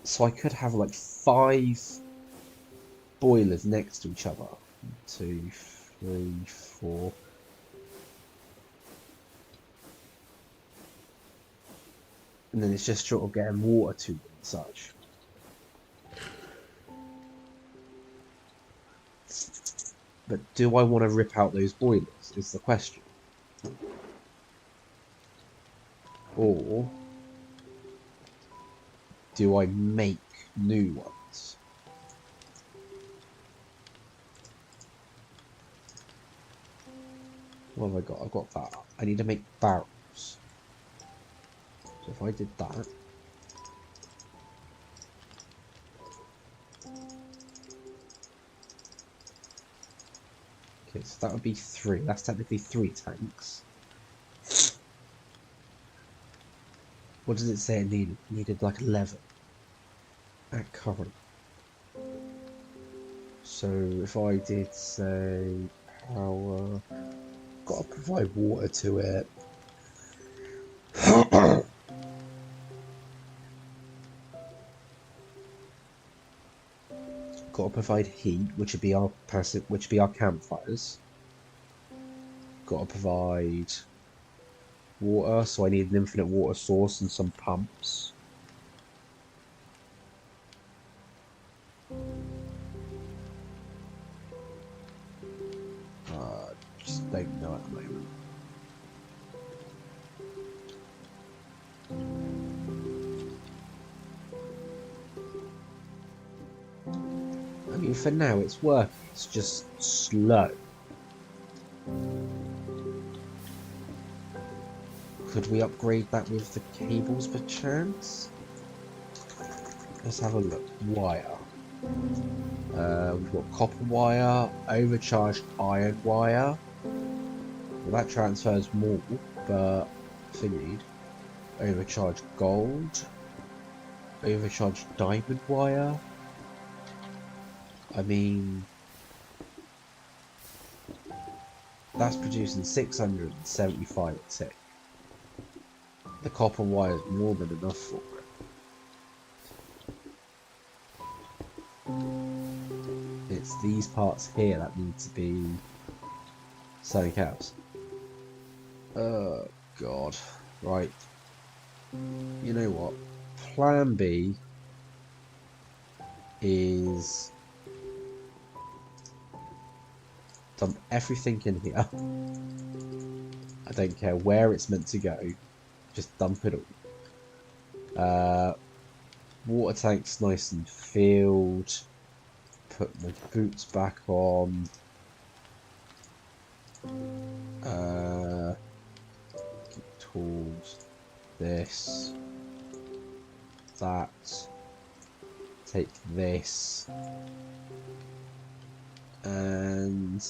S1: So I could have like 5 boilers next to each other. 1, 2, 3, 4. And then it's just sort of getting water to them and such. But do I want to rip out those boilers, is the question. Or do I make new ones? What have I got? I've got that. I need to make barrels. So if I did that. Okay, so that would be 3. That's technically 3 tanks. What does it say it needed? It needed like 11 at current. So if I did say power, gotta provide water to it. Gotta provide heat, which would be our campfires. Gotta provide water, so I need an infinite water source and some pumps. Just don't know at the moment. I mean, for now it's working, it's just slow. Could we upgrade that with the cables per chance? Let's have a look. Wire. We've got copper wire, overcharged iron wire. Well, that transfers more, but thingy. Overcharged gold. Overcharged diamond wire. I mean, that's producing 675 a tick. The copper wire is more than enough for it. It's these parts here that need to be something else. Oh god. Right. You know what? Plan B is dump everything in here. I don't care where it's meant to go. Just dump it all. Water tank's nice and filled. Put my boots back on. Tools. This. That. Take this. And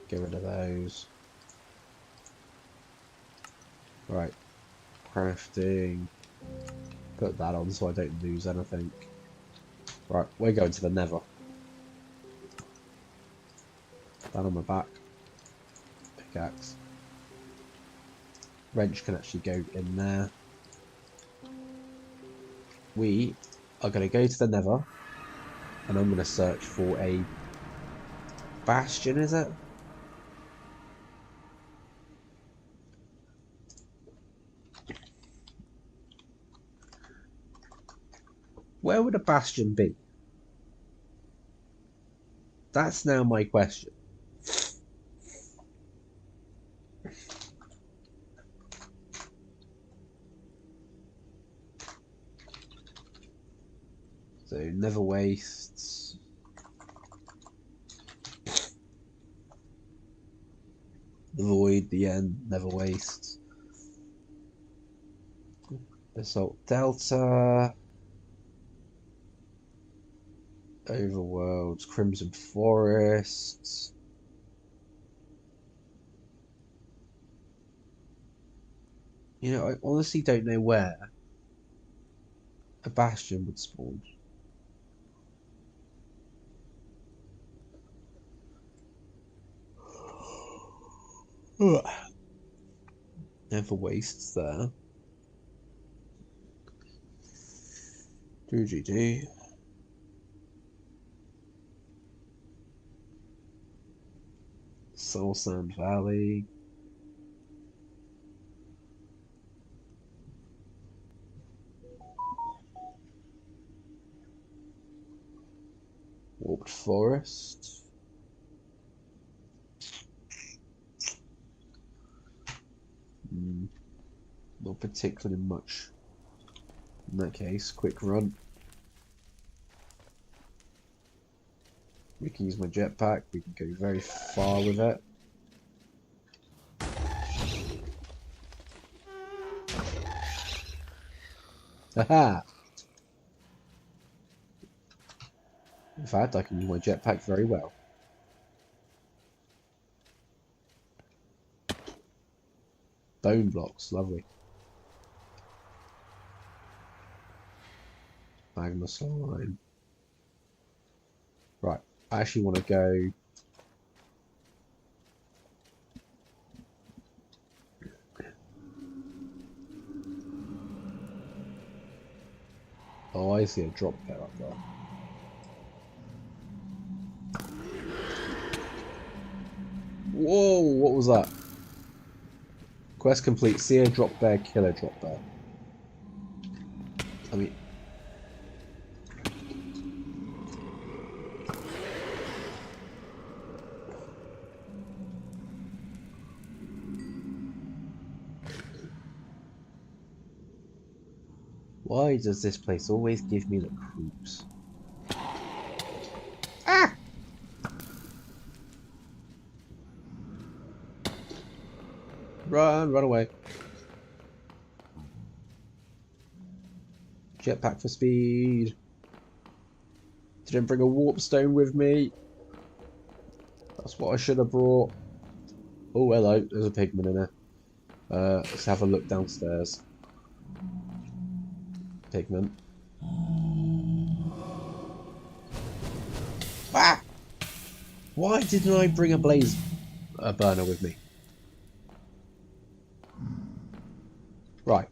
S1: get rid of those. Right, crafting. Put that on so I don't lose anything. Right, we're going to the Nether. That on my back. Pickaxe. Wrench can actually go in there. we are going to go to the Nether, and I'm going to search for a bastion, is it? Where would a bastion be? That's now my question. So, Nether Wastes. The Void, the End, Nether Wastes. Basalt Delta. Overworld, Crimson Forest. You know, I honestly don't know where a bastion would spawn. Never wastes there. GG. Soul Sand Valley. Warped Forest. Not particularly much. In that case, quick run. We can use my jetpack. We can go very far with it. Haha! In fact, I can use my jetpack very well. Bone blocks, lovely. Magma slime. Right, I actually want to go. Oh, I see a drop there up there. Whoa, what was that? Quest complete. See a drop bear, kill a drop bear. I mean... Why does this place always give me the creeps? Ah! Run away. Jetpack for speed. Didn't bring a warp stone with me. That's what I should have brought. Oh, hello. There's a pigman in there. Let's have a look downstairs. Pigman. Ah! Why didn't I bring a blaze burner with me? Right.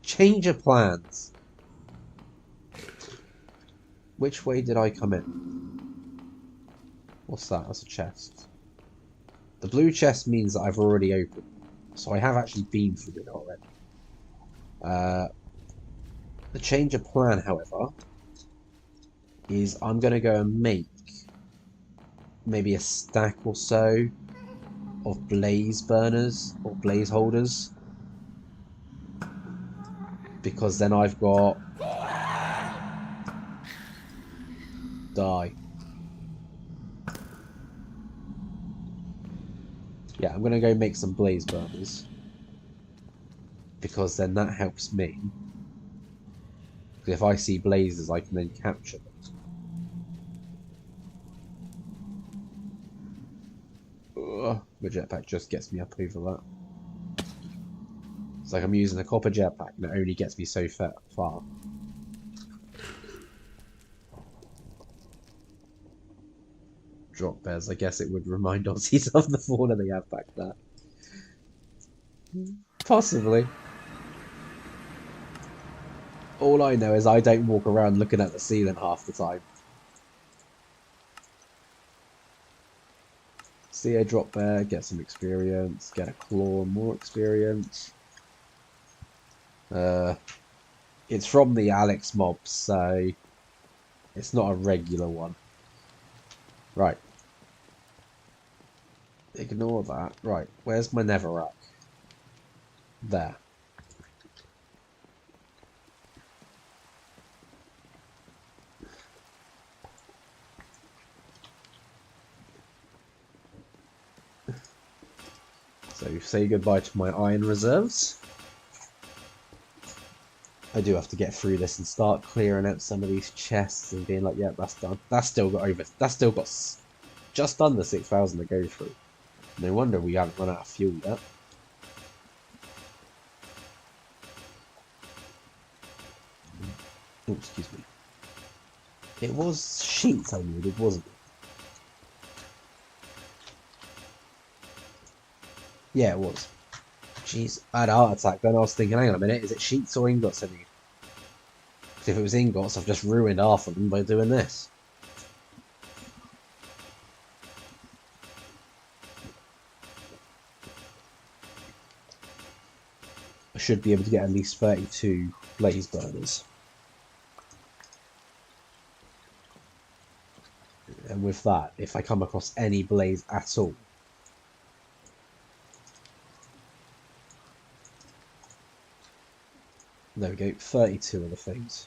S1: Change of plans. Which way did I come in? What's that? That's a chest. The blue chest means that I've already opened. So I have actually been through it already. The change of plan, however, is I'm going to go and make maybe a stack or so of blaze burners or blaze holders. Because then I've got... Die. Yeah, I'm going to go make some blaze burners. Because then that helps me. Because if I see blazes, I can then capture them. Ugh, the jetpack just gets me up over that. It's like I'm using a copper jetpack and it only gets me so far. Drop bears, I guess it would remind Aussies of the fauna they have back there. Possibly. All I know is I don't walk around looking at the ceiling half the time. See a drop there, get some experience, get a claw, more experience. It's from the Alex mob, so it's not a regular one. Right. Ignore that. Right, where's my netherrack? There. So say goodbye to my iron reserves. I do have to get through this and start clearing out some of these chests and being like, yeah, that's done. That's still got just under 6,000 to go through. No wonder we haven't run out of fuel yet. Oh, excuse me. It was sheets I needed, wasn't it? Yeah, it was. Jeez, I had a heart attack. Then I was thinking, hang on a minute, is it sheets or ingots I need? Because if it was ingots, I've just ruined half of them by doing this. I should be able to get at least 32 blaze burners. And with that, if I come across any blaze at all, there we go, 32 of the things.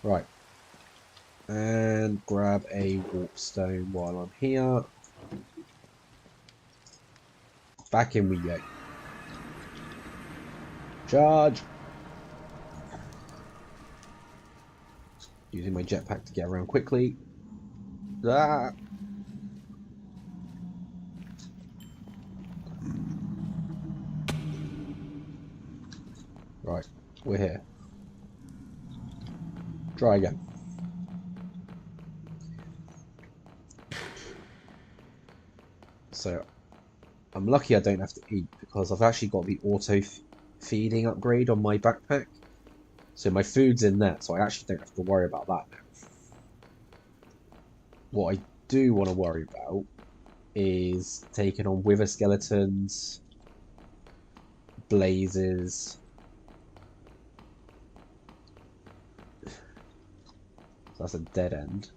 S1: Right. And grab a warpstone while I'm here. Back in we go. Charge! Using my jetpack to get around quickly. Ah! Right, we're here. Try again. So, I'm lucky I don't have to eat because I've actually got the auto feeding upgrade on my backpack. So my food's in there, so I actually don't have to worry about that now. What I do want to worry about is taking on wither skeletons, blazes. So that's a dead end.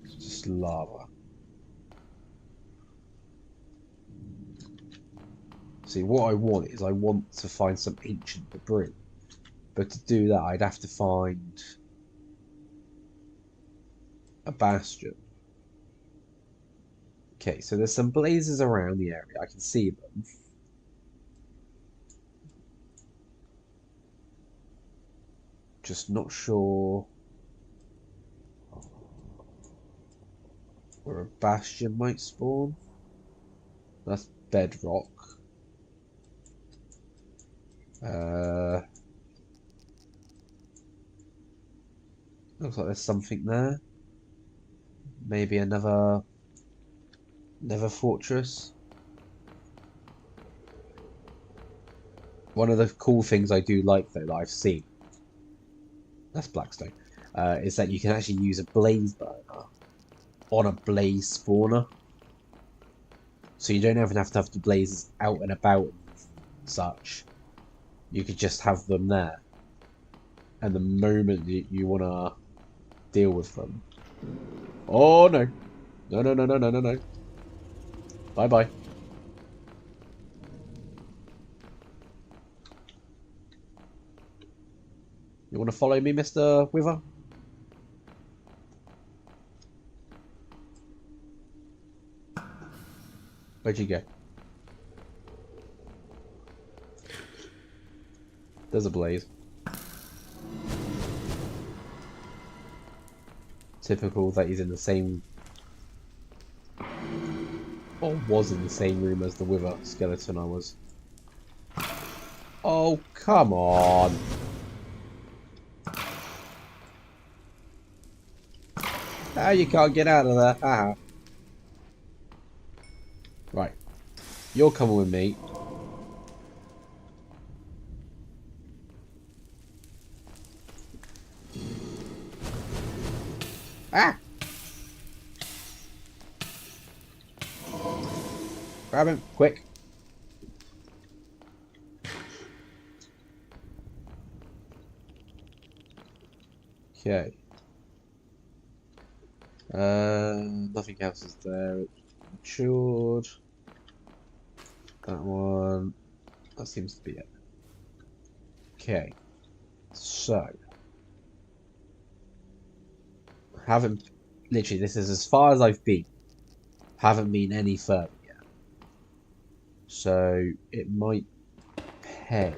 S1: It's just lava. See, what I want is I want to find some ancient debris. But to do that, I'd have to find a bastion. Okay, so there's some blazes around the area. I can see them. Just not sure where a bastion might spawn. That's bedrock. Looks like there's something there. Maybe another fortress. One of the cool things I do like though that I've seen, that's Blackstone, is that you can actually use a blaze burner on a blaze spawner. So you don't even have to have the blazes out and about and such. You could just have them there. And the moment you want to deal with them. Oh no. No, no, no, no, no, no, no. Bye bye. You want to follow me, Mr. Wither? Where'd you go? There's a blaze. Typical that he's in the same... or was in the same room as the Wither skeleton I was. Oh, come on! Ah, you can't get out of there. Haha. Right. You're coming with me. Ah! Grab him, quick. Okay. Nothing else is there. It's matured. That one. That seems to be it. Okay. So. Haven't. Literally, this is as far as I've been. Haven't been any further yet. So, it might pay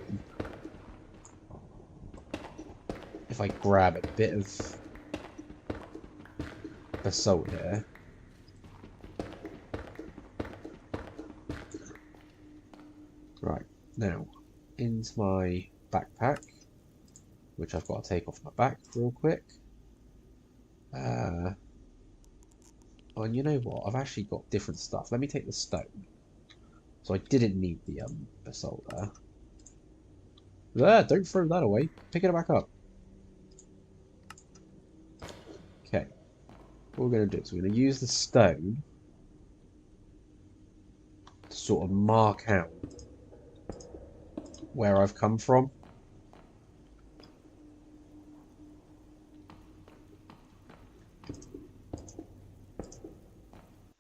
S1: if I grab a bit of basalt here. Right, now, into my backpack, which I've got to take off my back real quick. Oh, and you know what? I've actually got different stuff. Let me take the stone. So I didn't need the basalt there. There, don't throw that away. Pick it back up. Okay. What we're going to do is we're going to use the stone to sort of mark out where I've come from.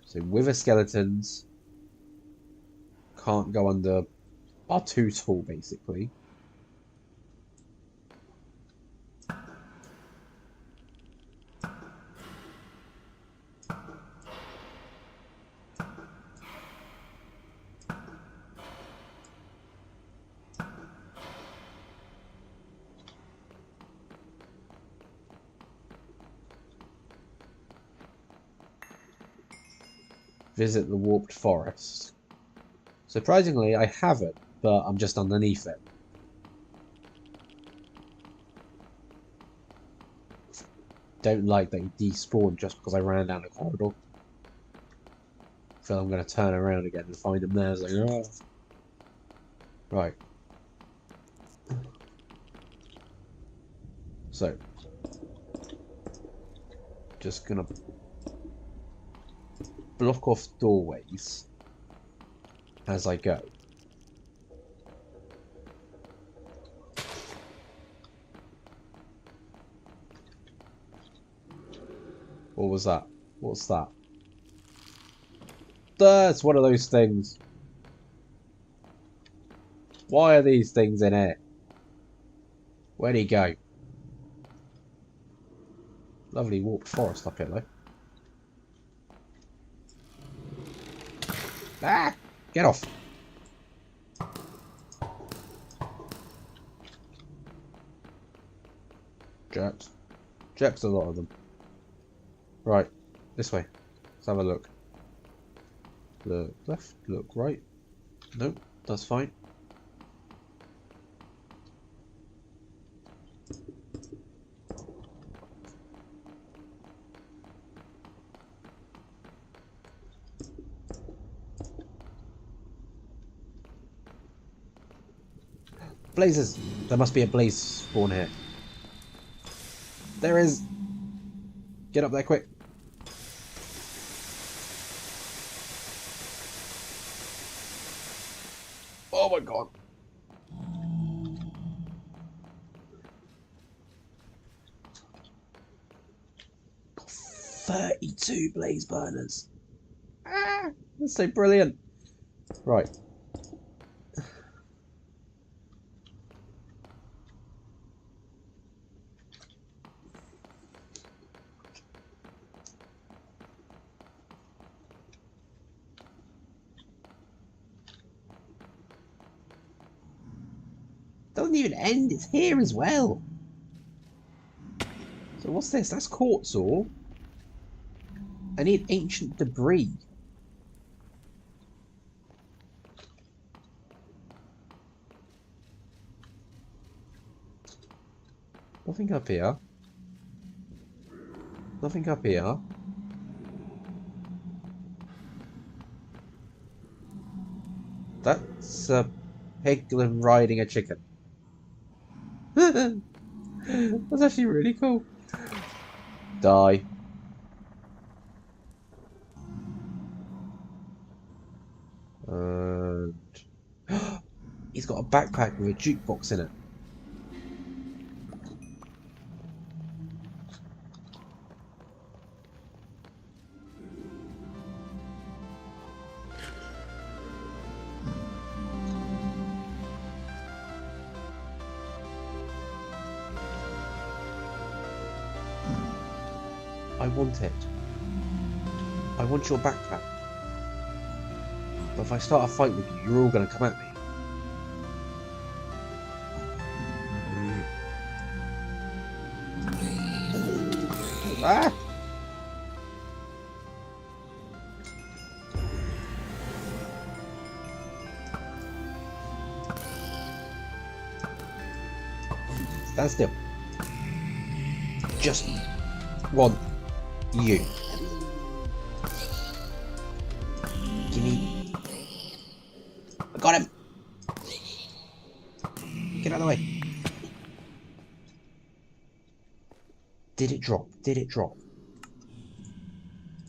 S1: So wither skeletons can't go under, are too tall basically. Visit the warped forest. Surprisingly, I haven't, but I'm just underneath it. Don't like that he despawned just because I ran down a corridor. I feel I'm going to turn around again and find him there. It's like, oh. Right. So, just going to block off doorways as I go. What was that? What's that? That's one of those things. Why are these things in it? Where'd he go? Lovely warped forest up here, though. Ah! Get off! Jerks. Jerks, a lot of them. Right, this way. Let's have a look. Look left, look right. Nope, that's fine. Blazes! There must be a blaze spawn here. There is! Get up there quick. Oh my god. Got 32 blaze burners. Ah, that's so brilliant. Right. Doesn't even end, it's here as well. So what's this? That's quartz ore. I need ancient debris. Nothing up here. Nothing up here. That's a piglin riding a chicken. That's actually really cool. Die. And he's got a backpack with a jukebox in it. I want it. I want your backpack. But if I start a fight with you, you're all going to come at me. Ah! Stand still. Just want you. Gimme. I got him. Get out of the way. Did it drop? Did it drop?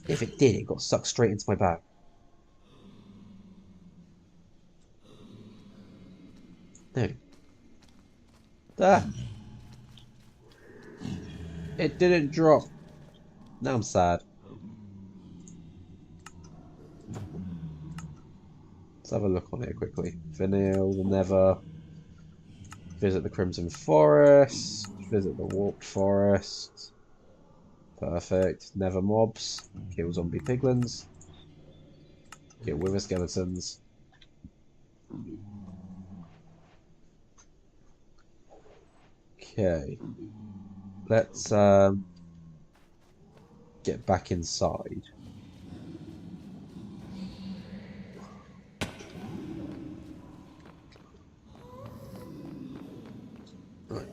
S1: If it did, it got sucked straight into my bag. No. Ah! It didn't drop. Now I'm sad. Let's have a look on it quickly. Vanille, the Nether. Visit the Crimson Forest. Visit the Warped Forest. Perfect. Nether mobs. Kill zombie piglins. Kill wither skeletons. Okay. Let's get back inside. Right.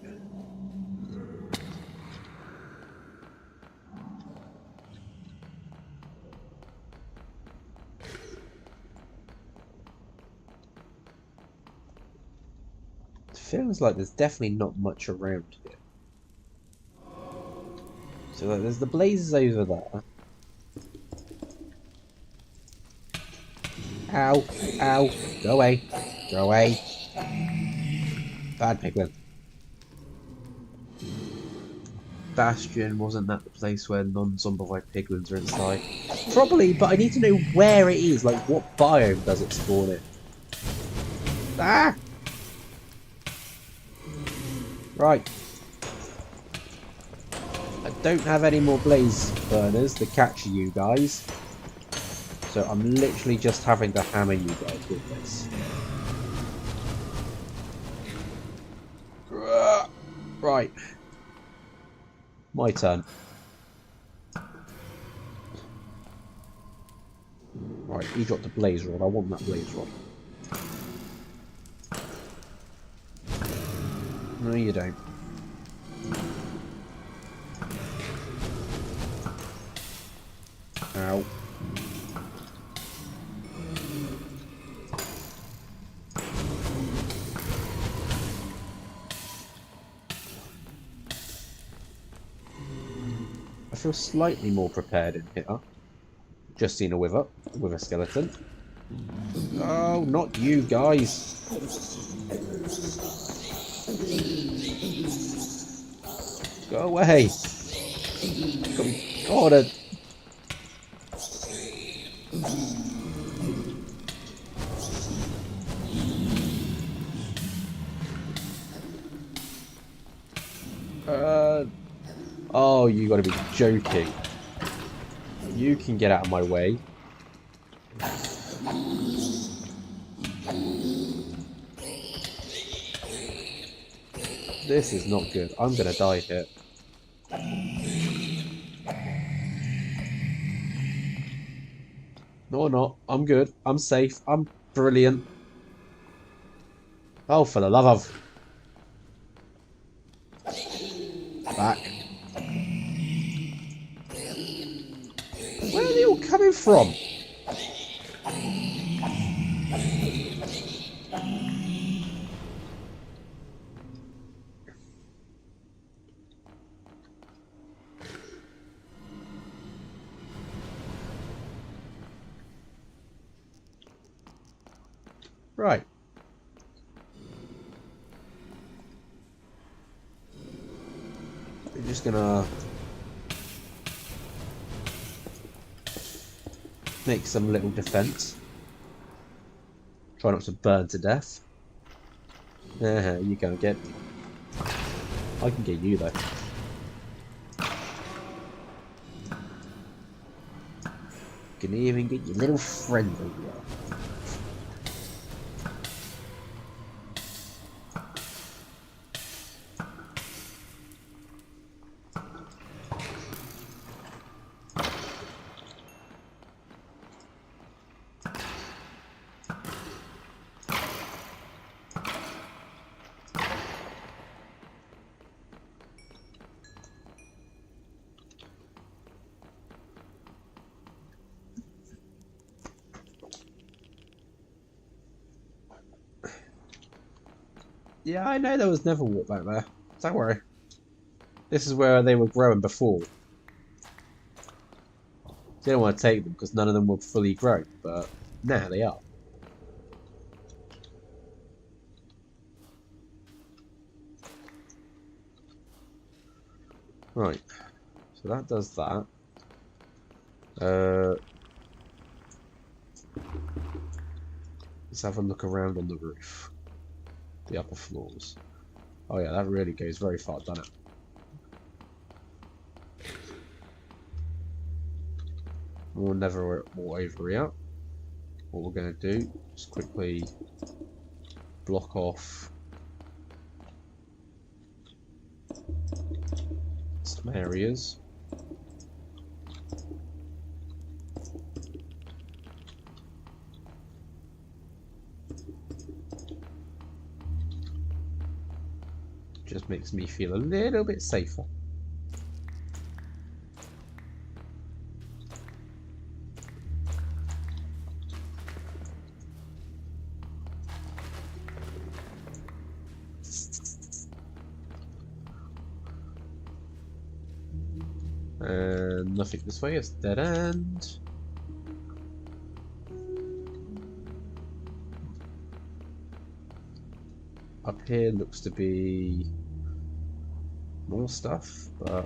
S1: It feels like there's definitely not much around here. So there's the blazes over there. Ow! Ow! Go away! Go away! Bad piglin. Bastion, wasn't that the place where non-zombified piglins are inside? Probably, but I need to know where it is. Like, what biome does it spawn in? Ah! Right. I don't have any more blaze burners to capture you guys. So I'm literally just having to hammer you guys with this. Right. My turn. Right, he dropped a blaze rod. I want that blaze rod. No, you don't. Ow. I feel slightly more prepared in here. Just seen a wither skeleton. Oh, not you guys. Go away. God, oh, you gotta be joking. You can get out of my way. This is not good. I'm gonna die here. No, I'm not. I'm good. I'm safe. I'm brilliant. Oh, for the love of... Back. coming from? Right. We're just gonna make some little defense. Try not to burn to death. You can't get me. I can get you though. Can even get your little friend over there. Yeah, I know there was never walk back there. Don't worry. This is where they were growing before. Didn't want to take them because none of them were fully grown, but now they are. Right. So that does that. Let's have a look around on the roof. The upper floors. Oh yeah, that really goes very far, doesn't it? We'll never walk over here. What we're going to do is quickly block off some areas. Just makes me feel a little bit safer. And nothing this way, it's dead end. Up here looks to be more stuff, but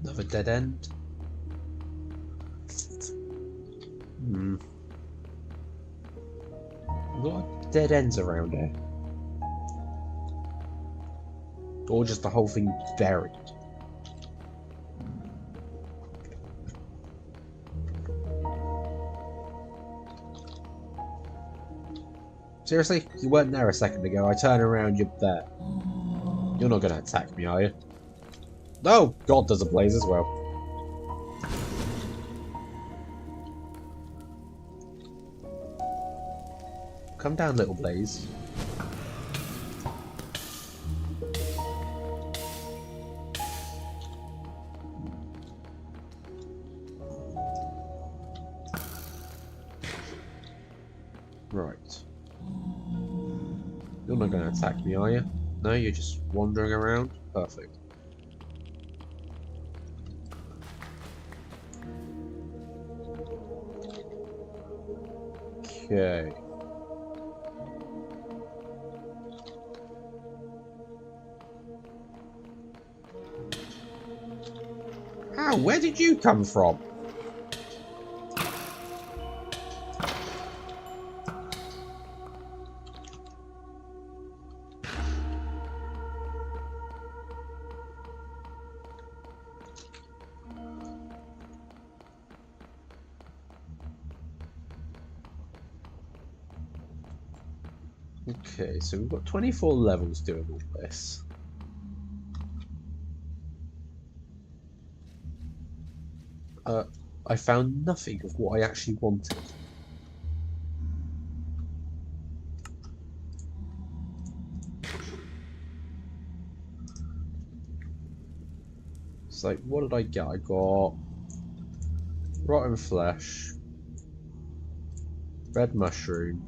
S1: another dead end. A lot of dead ends around here. Or just the whole thing buried. Seriously? You weren't there a second ago. I turn around, you're there. You're not gonna attack me, are you? No! God does a blaze as well. Come down, little blaze. Right. You're not going to attack me, are you? No, you're just wandering around? Perfect. Okay. How? Where did you come from? Okay, so we've got 24 levels doing all this. I found nothing of what I actually wanted. So what did I get? I got rotten flesh, red mushroom,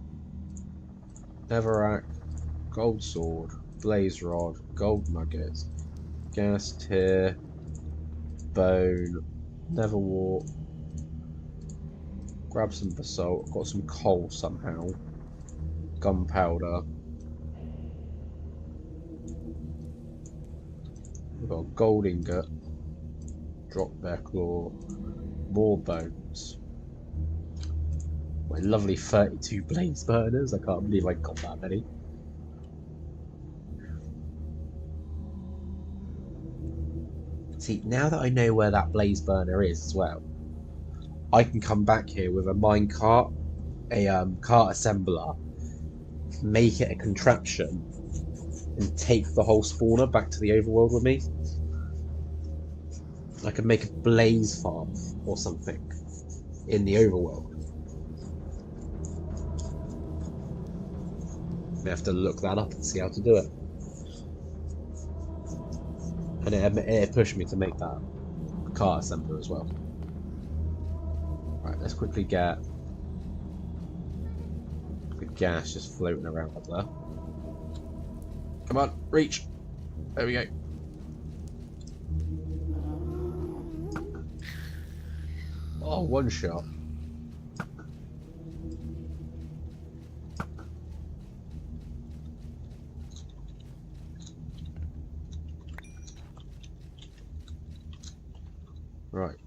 S1: netherrack, gold sword, blaze rod, gold nuggets, gas tear, bone, nether wart. Grab some basalt. Got some coal somehow. Gunpowder. We've got a gold ingot. Drop bear claw. More bones. My lovely 32 blaze burners. I can't believe I got that many. See, now that I know where that blaze burner is as well, I can come back here with a minecart, a cart assembler, make it a contraption, and take the whole spawner back to the overworld with me. I could make a blaze farm or something in the overworld. I have to look that up and see how to do it. And it pushed me to make that cart assembler as well. Right, let's quickly get the gas just floating around up there. Come on, reach. There we go. Oh, one shot. Right.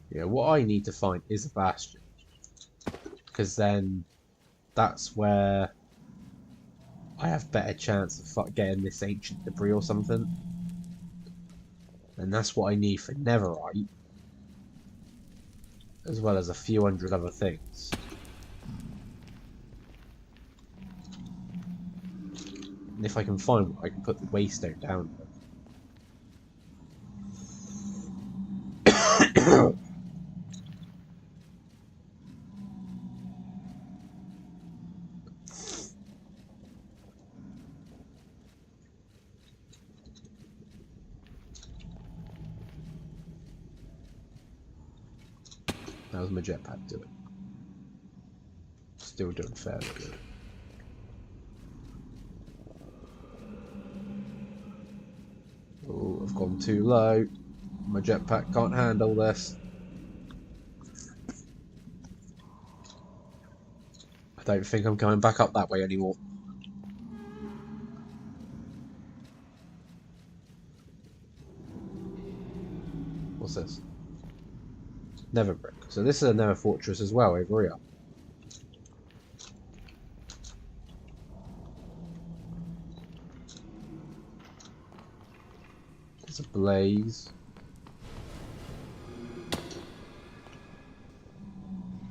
S1: Yeah, what I need to find is a bastion. Because then that's where I have better chance of getting this ancient debris or something. And that's what I need for netherite. As well as a few hundred other things. And if I can find one, I can put the waystone down there. How's my jetpack doing? Still doing fairly good. Oh, I've gone too low. My jetpack can't handle this. I don't think I'm going back up that way anymore. What's this? Nether brick. So this is a nether fortress as well over here. There's a blaze.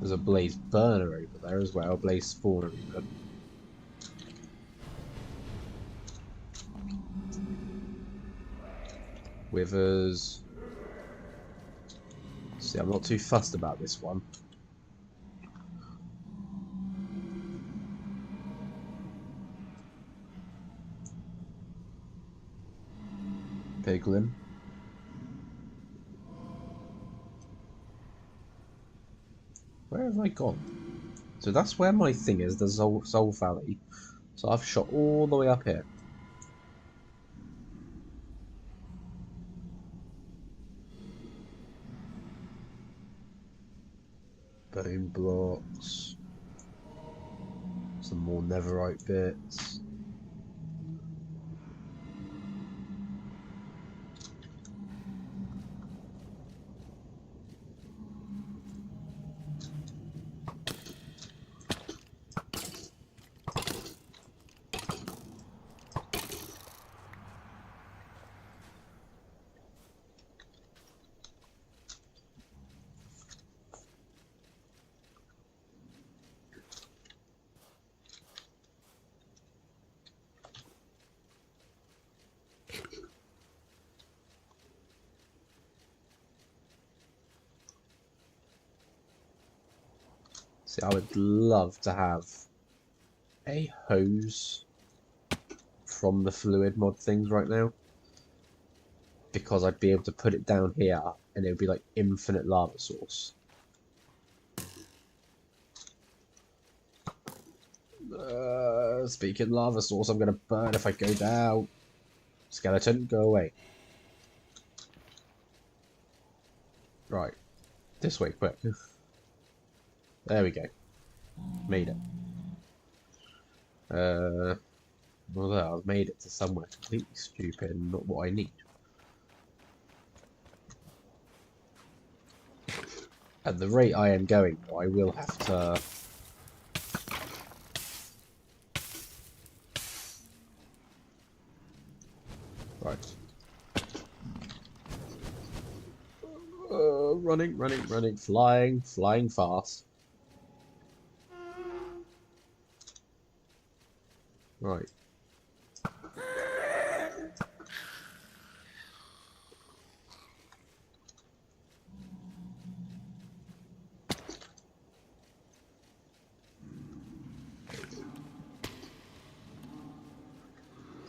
S1: There's a blaze burner over there as well. A blaze spawner even. Withers. See, I'm not too fussed about this one. Piglin. Where have I gone? So that's where my thing is, the Soul Valley. So I've shot all the way up here. Bone blocks. Some more netherite bits. See, I would love to have a hose from the fluid mod things right now. Because I'd be able to put it down here and it would be like infinite lava source. Speaking lava source, I'm gonna burn if I go down. Skeleton, go away. Right. This way, quick. There we go. Made it. Well there, I've made it to somewhere completely stupid and not what I need. At the rate I am going, I will have to... Right. Running, flying fast. Right.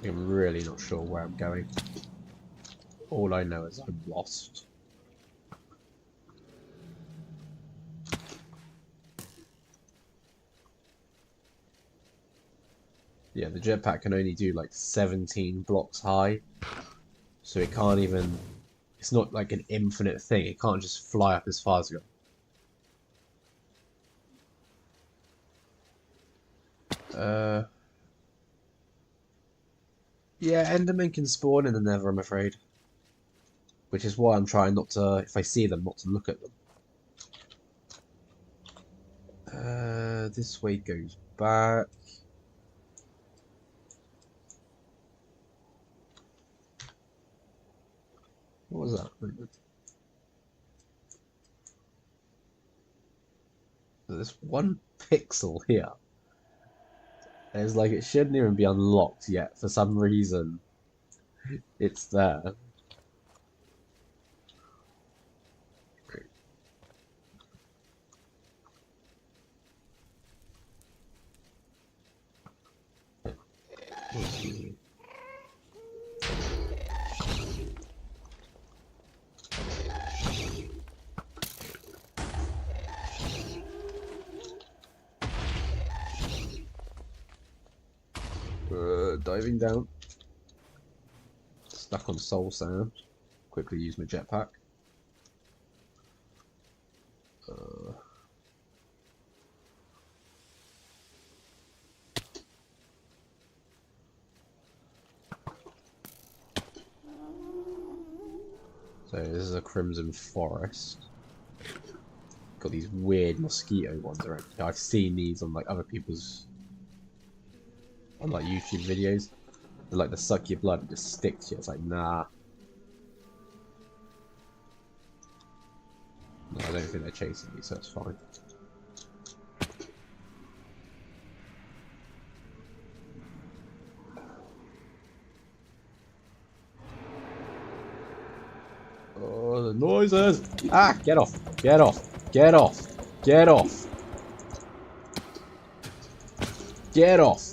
S1: I'm really not sure where I'm going. All I know is I'm lost. Yeah, the jetpack can only do like 17 blocks high. So it can't even... It's not like an infinite thing. It can't just fly up as far as it goes. Yeah, Endermen can spawn in the Nether, I'm afraid. Which is why I'm trying not to, if I see them, not to look at them. This way goes back. What was that? There's one pixel here. It's like it shouldn't even be unlocked yet. For some reason, it's there. Diving down. Stuck on soul sand. Quickly use my jetpack. So this is a crimson forest. Got these weird mosquito ones around. I've seen these on like other people's on like YouTube videos. They like to suck your blood and just stick to you. It's like nah. No, I don't think they're chasing me, so it's fine. Oh, the noises! Ah, get off! Get off! Get off! Get off! Get off!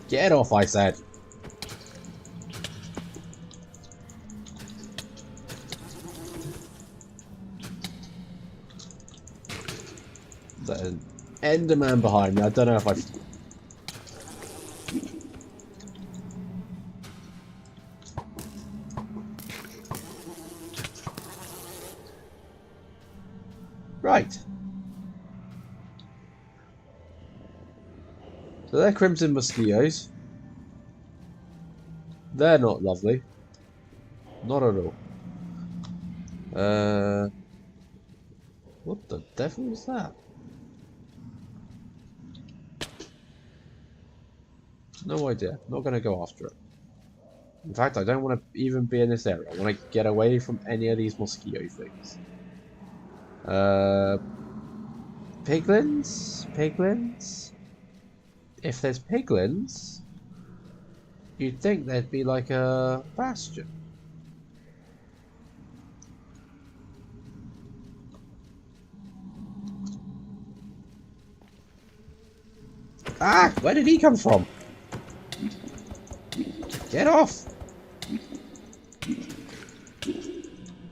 S1: Get off, I said! There's an Enderman behind me. I don't know if I've... Right. So they're crimson mosquitoes. They're not lovely. Not at all. What the devil is that? No idea. Not gonna go after it. In fact, I don't want to even be in this area. I want to get away from any of these mosquito things. Piglins? Piglins? If there's piglins, you'd think there'd be like a bastion. Ah! Where did he come from? Get off!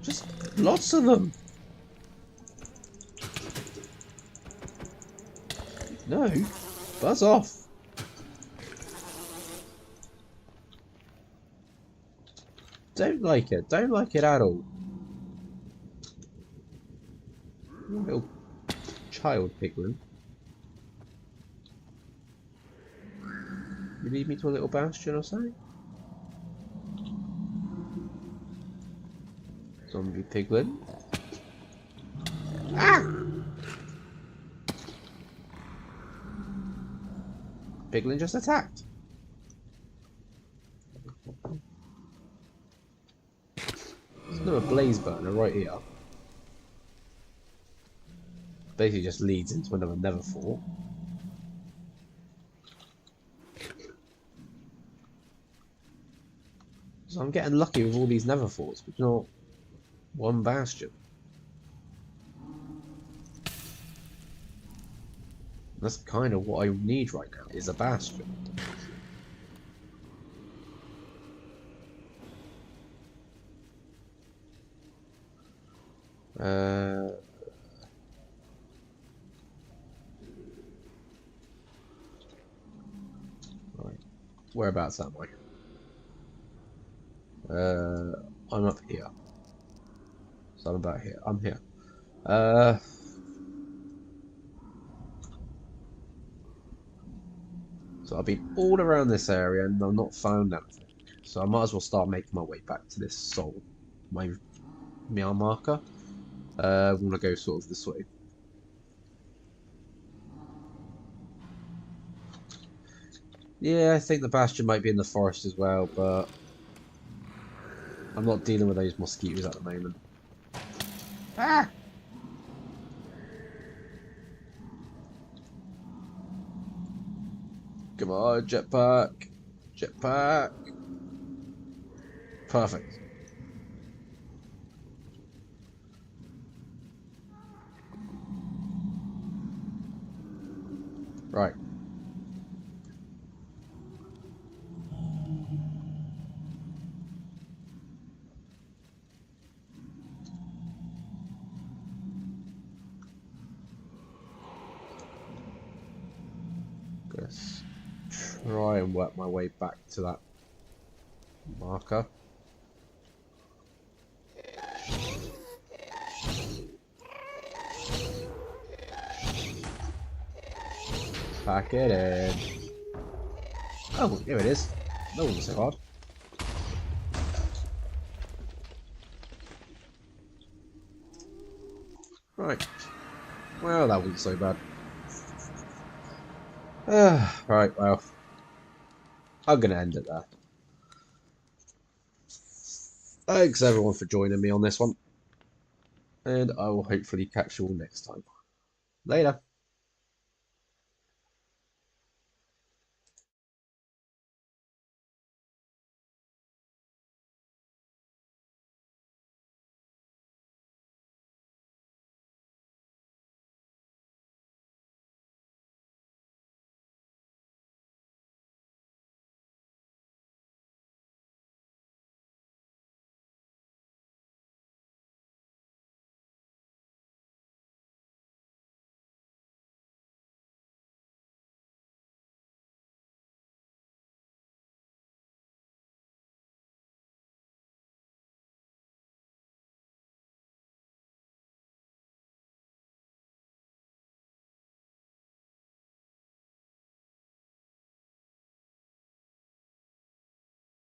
S1: Just lots of them. No, buzz off. Don't like it. Don't like it at all. Little child piglin. You lead me to a little bastion or something? Zombie piglin. Ah! Piglin just attacked. There's another blaze burner right here. Basically just leads into another nether fort. So I'm getting lucky with all these nether forts, but not one bastion. That's kind of what I need right now, is a bastion. Right. Whereabouts am I? I'm up here. So I'm about here. I'm here. So I've been all around this area and I've not found anything. So I might as well start making my way back to this soul, my marker. I want to go sort of this way. Yeah, I think the bastion might be in the forest as well, but I'm not dealing with those mosquitoes at the moment. Ah! Come on, jetpack. Jetpack. Perfect. Right. Let's try and work my way back to that marker. Pack it in. Oh, here it is. That wasn't so hard. Right. Well, that wasn't so bad. Right, well. I'm going to end it there. Thanks everyone for joining me on this one. And I will hopefully catch you all next time. Later.